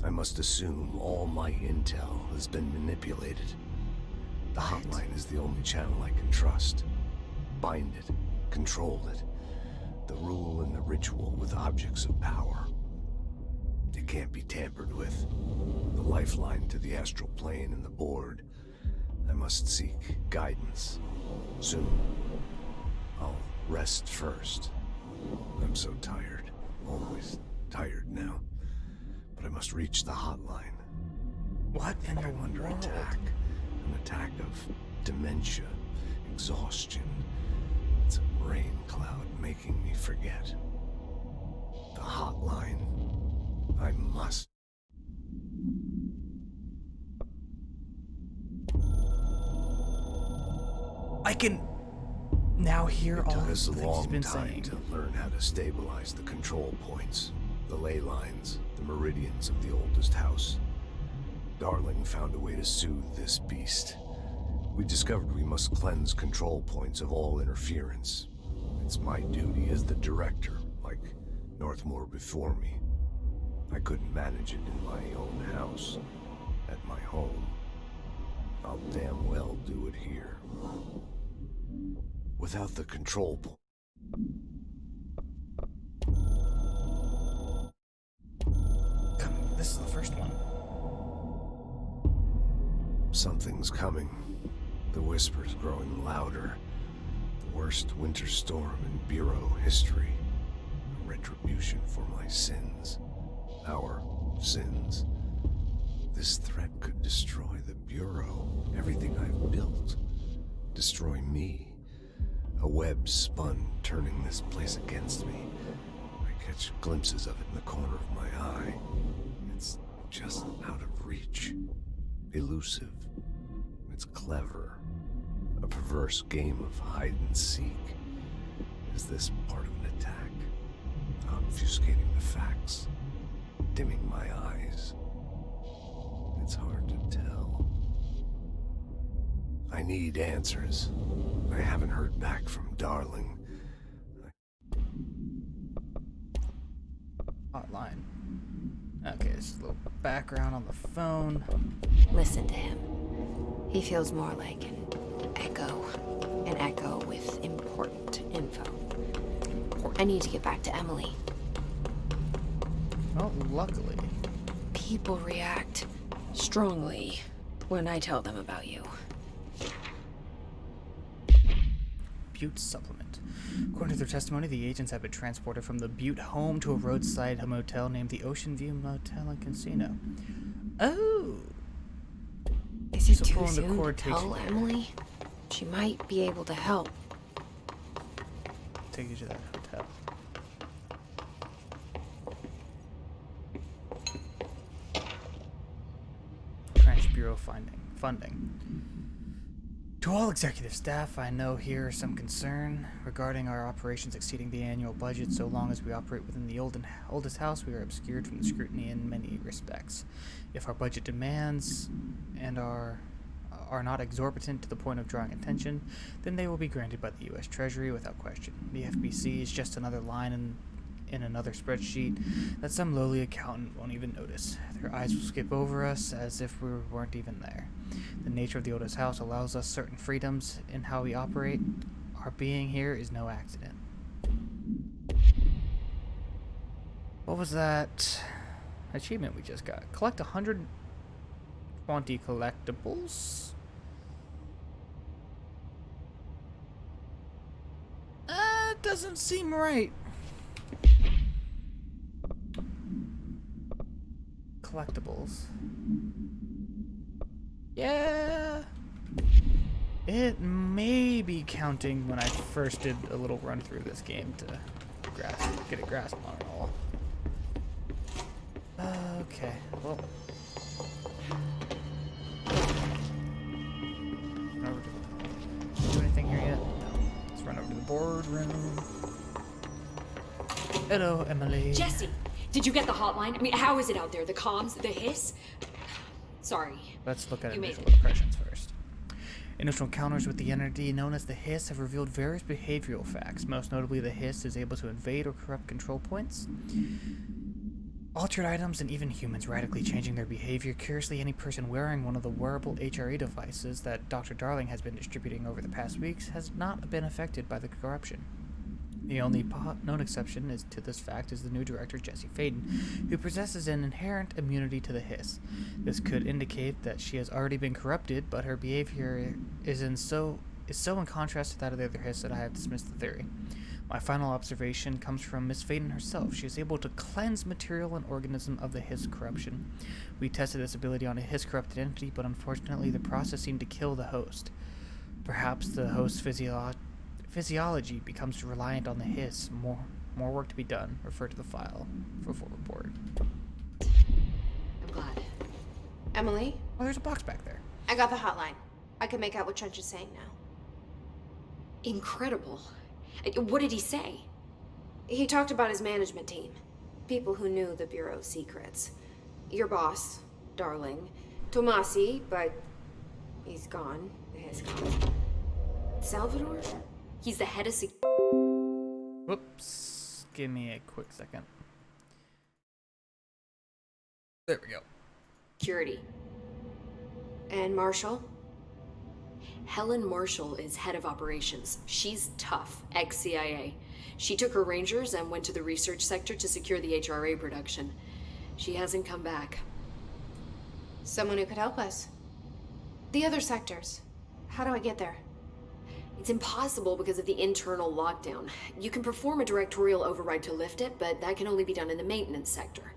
I must assume all my intel has been manipulated. The hotline is the only channel I can trust. Bind it, control it. The rule and the ritual with objects of power. It can't be tampered with. The lifeline to the astral plane and the board. I must seek guidance. Soon. I'll rest first. I'm so tired. Always tired now. But I must reach the hotline. What in the under attack? An attack of dementia, exhaustion. It's a rain cloud making me forget. The hotline. I must. I can now hear all It took the us a things he's long been time saying. to learn how to stabilize the control points, the ley lines, the meridians of the oldest house. Darling found a way to soothe this beast. We discovered we must cleanse control points of all interference. It's my duty as the director, like Northmore before me. I couldn't manage it in my own house, at my home. I'll damn well do it here. Without the control point. This is the first one. Something's coming. The whispers growing louder. The worst winter storm in Bureau history. A retribution for my sins. Our sins. This threat could destroy the Bureau. Everything I've built. Destroy me. A web spun, turning this place against me. I catch glimpses of it in the corner of my eye. It's just out of reach. Elusive. It's clever. A perverse game of hide and seek. Is this part of an attack? Obfuscating the facts. Dimming my eyes. It's hard to tell. I need answers. I haven't heard back from Darling. Hotline. Okay, this is a little background on the phone. Listen to him. He feels more like an echo. An echo with important info. I need to get back to Emily. Well, luckily. People react strongly when I tell them about you. Butte supplement. According to their testimony, the agents have been transported from the Butte home to a roadside motel named the Ocean View Motel and Casino. Oh! Is it So too pulling the soon to cord takes tell you there. Emily? She might be able to help. take you to that hotel. French Bureau funding. To all executive staff, I know here is some concern regarding our operations exceeding the annual budget. So long as we operate within the oldest house, we are obscured from the scrutiny in many respects. If our budget demands and are not exorbitant to the point of drawing attention, then they will be granted by the U.S. Treasury without question. The FBC is just another line in another spreadsheet that some lowly accountant won't even notice. Their eyes will skip over us as if we weren't even there. The nature of the oldest house allows us certain freedoms in how we operate. Our being here is no accident. What was that achievement we just got? Collect 120 collectibles? Doesn't seem right. Collectibles. Yeah. It may be counting when I first did a little run through this game to get a grasp on it all. Okay, well. Do anything here yet? No. Let's run over to the boardroom. Hello, Emily. Jesse, did you get the hotline? I mean, how is it out there? The comms, the hiss? Sorry. Let's look at initial impressions first. Initial encounters with the entity known as the Hiss have revealed various behavioral facts. Most notably, the Hiss is able to invade or corrupt control points, altered items, and even humans, radically changing their behavior. Curiously, any person wearing one of the wearable HRE devices that Dr. Darling has been distributing over the past weeks has not been affected by the corruption. The only known exception to this fact is the new director, Jesse Faden, who possesses an inherent immunity to the Hiss. This could indicate that she has already been corrupted, but her behavior is so in contrast to that of the other Hiss that I have dismissed the theory. My final observation comes from Miss Faden herself. She is able to cleanse material and organism of the Hiss corruption. We tested this ability on a Hiss corrupted entity, but unfortunately the process seemed to kill the host. Perhaps the host's physiology becomes reliant on the Hiss. More work to be done. Refer to the file for full report. I'm glad. Emily? Oh, there's a box back there. I got the hotline. I can make out what Trench is saying now. Incredible. What did he say? He talked about his management team. People who knew the Bureau's secrets. Your boss, Darling. Tomasi, but he's gone. He's gone. Salvador? He's the head of Whoops. Give me a quick second. There we go. security. And Marshall? Helen Marshall is head of operations. She's tough, ex-CIA. She took her Rangers and went to the research sector to secure the HRA production. She hasn't come back. Someone who could help us. The other sectors. How do I get there? It's impossible because of the internal lockdown. You can perform a directorial override to lift it, but that can only be done in the maintenance sector.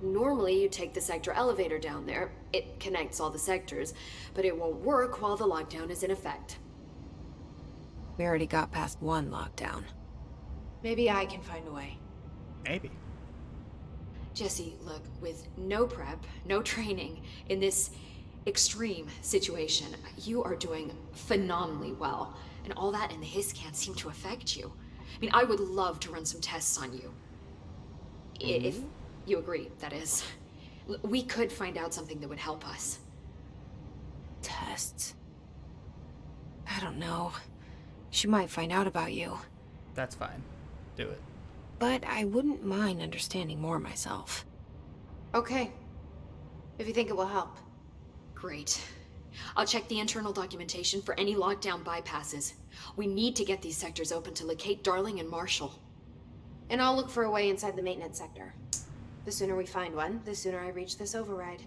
Normally, you take the sector elevator down there. It connects all the sectors, but it won't work while the lockdown is in effect. We already got past one lockdown. Maybe I can find a way. Maybe. Jesse, look, with no prep, no training, in this extreme situation, you are doing phenomenally well. And all that and the hiss can't seem to affect you. I mean, I would love to run some tests on you. If you agree, that is. We could find out something that would help us. Tests? I don't know. She might find out about you. That's fine. Do it. But I wouldn't mind understanding more myself. Okay. If you think it will help. Great. I'll check the internal documentation for any lockdown bypasses. We need to get these sectors open to locate Darling and Marshall. And I'll look for a way inside the maintenance sector. The sooner we find one, the sooner I reach this override.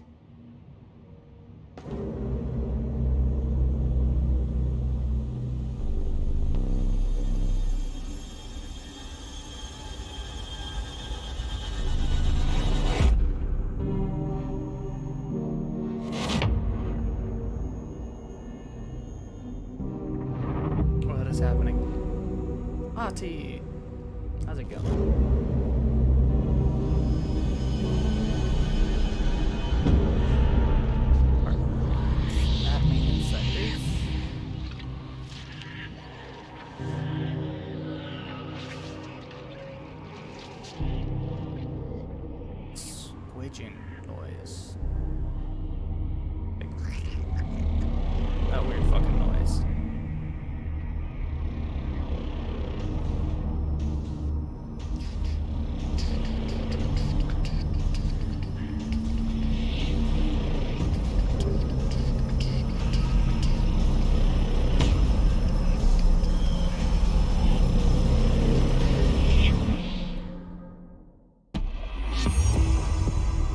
What is happening? Ah, Scotty. How's it going? Admin sectors. Squidging noise. That weird fucking noise.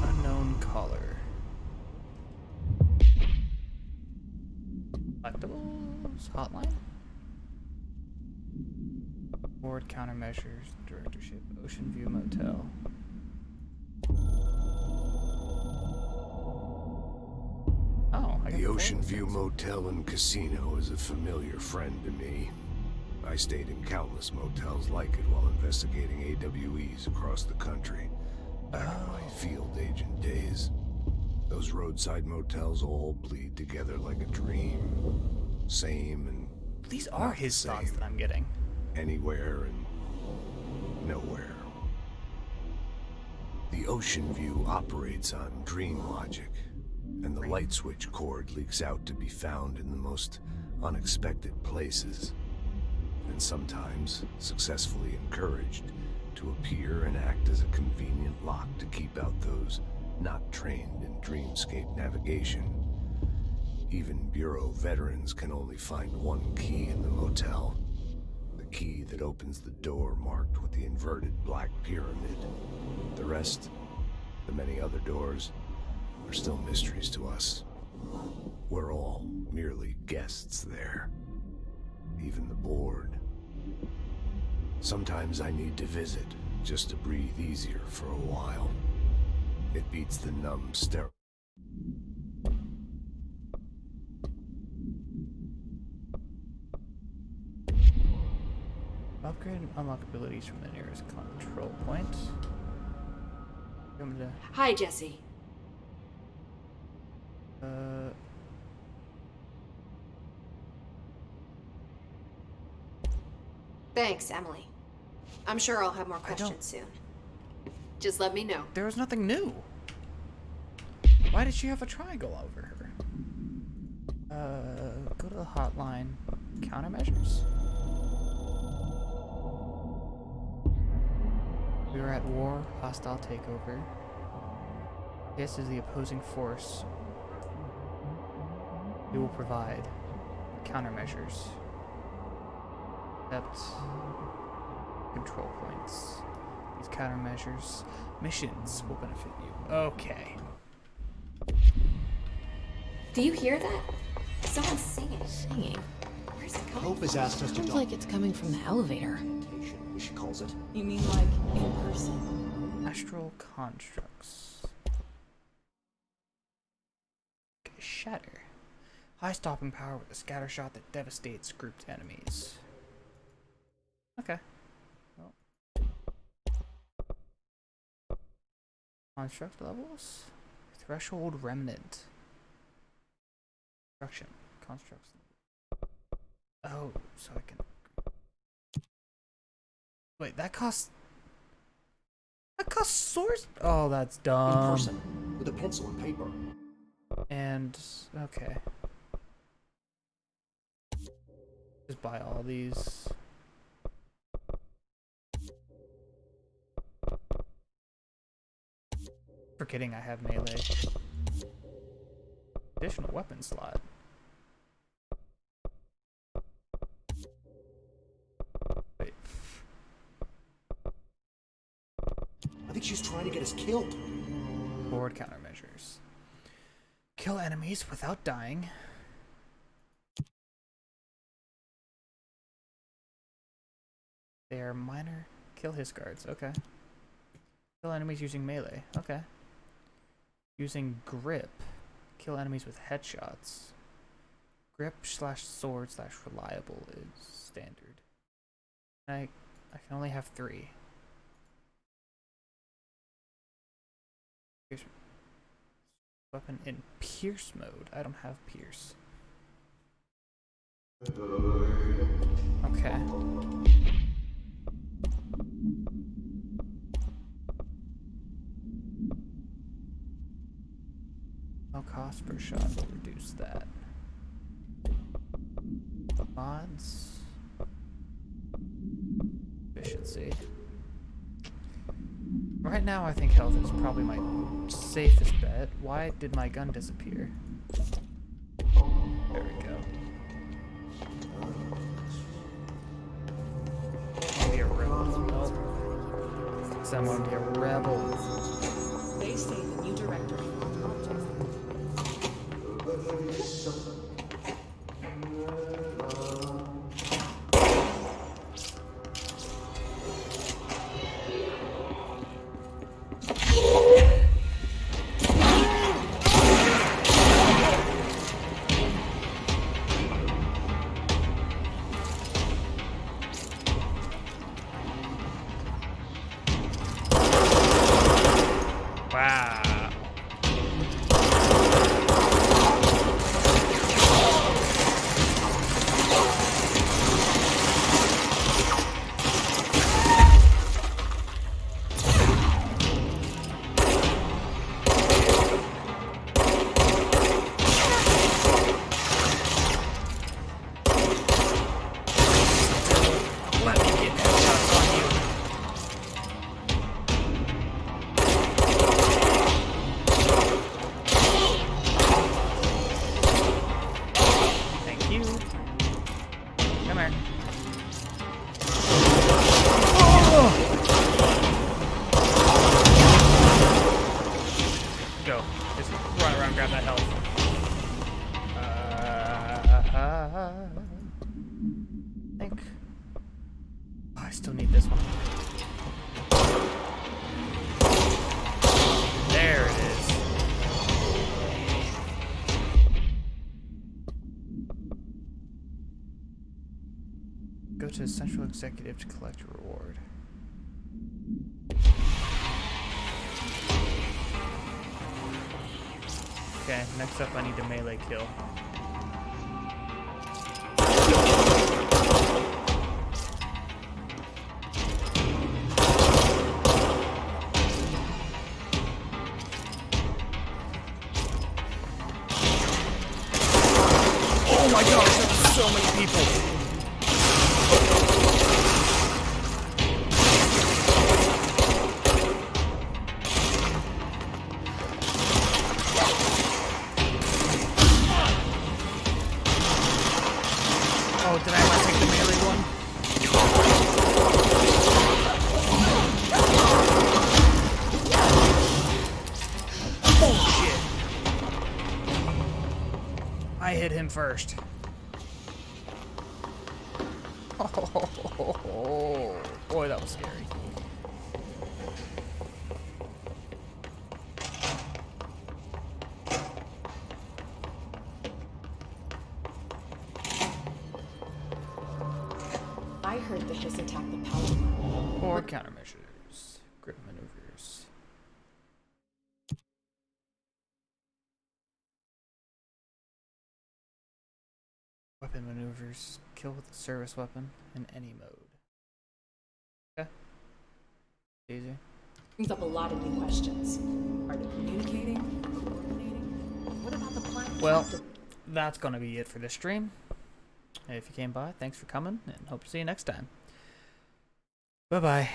Unknown caller. Collectibles hotline. Board countermeasures. Directorship. Ocean View Motel. Oh, I got The four Ocean of View those. Motel and Casino is a familiar friend to me. I stayed in countless motels like it while investigating AWEs across the country. Back in my field agent days. Those roadside motels all bleed together like a dream. Same and These are not his the thoughts same. that I'm getting. Anywhere and nowhere. The Ocean View operates on dream logic, and the light switch cord leaks out to be found in the most unexpected places, and sometimes successfully encouraged to appear and act as a convenient lock to keep out those not trained in dreamscape navigation. Even Bureau veterans can only find one key in the motel. The key that opens the door marked with the inverted black pyramid. The rest, the many other doors, are still mysteries to us. We're all merely guests there. Even the board. Sometimes I need to visit, just to breathe easier for a while. It beats the numb stare. Upgrade and unlock abilities from the nearest control point. Come to Hi, Jesse. Thanks, Emily. I'm sure I'll have more questions soon. Just let me know. there was nothing new. Why did she have a triangle over her? Go to the hotline. Countermeasures? We were at war, hostile takeover. This is the opposing force. We will provide countermeasures. Accept control points. These countermeasures missions will benefit you. Okay. Do you hear that? Someone's singing. Singing. Where's it coming Hope has asked us to Sounds go. like it's coming from the elevator. She calls it. You mean like in person? Astral constructs. Shatter. High stopping power with a scatter shot that devastates grouped enemies. Okay. Well. Construct levels. Threshold remnant. Construction. Constructs. Oh, so I can. Wait, that costs. That costs source. Oh, that's dumb. In person, with a pencil and paper. And okay. Just buy all these. Forgetting I have melee. Additional weapon slot. Wait. I think she's trying to get us killed. Board countermeasures. Kill enemies without dying. They are minor. Kill his guards. Okay. Kill enemies using melee. Okay. Using grip. Kill enemies with headshots. Grip / sword / reliable is standard. Can I I can only have 3. Pierce. Weapon in Pierce mode. I don't have Pierce. Okay. No cost per shot will reduce that. Mods. Efficiency. Right now I think health is probably my safest bet. Why did my gun disappear? There we go. I'll be a rebel. Nope. Someone be a rebel. They say the new director. Go to Central Executive to collect a reward. Okay, next up I need a melee kill. Oh my gosh, there's so many people! First. Oh, boy, that was scary. I heard that this attacked the power plant. Or countermeasures. Grip maneuvers. Weapon maneuvers. Kill with a service weapon in any mode. Okay. Easy. Brings up a lot of new questions. Are they communicating? Coordinating? What about the planet? Well, that's gonna be it for this stream. If you came by, thanks for coming, and hope to see you next time. Bye-bye.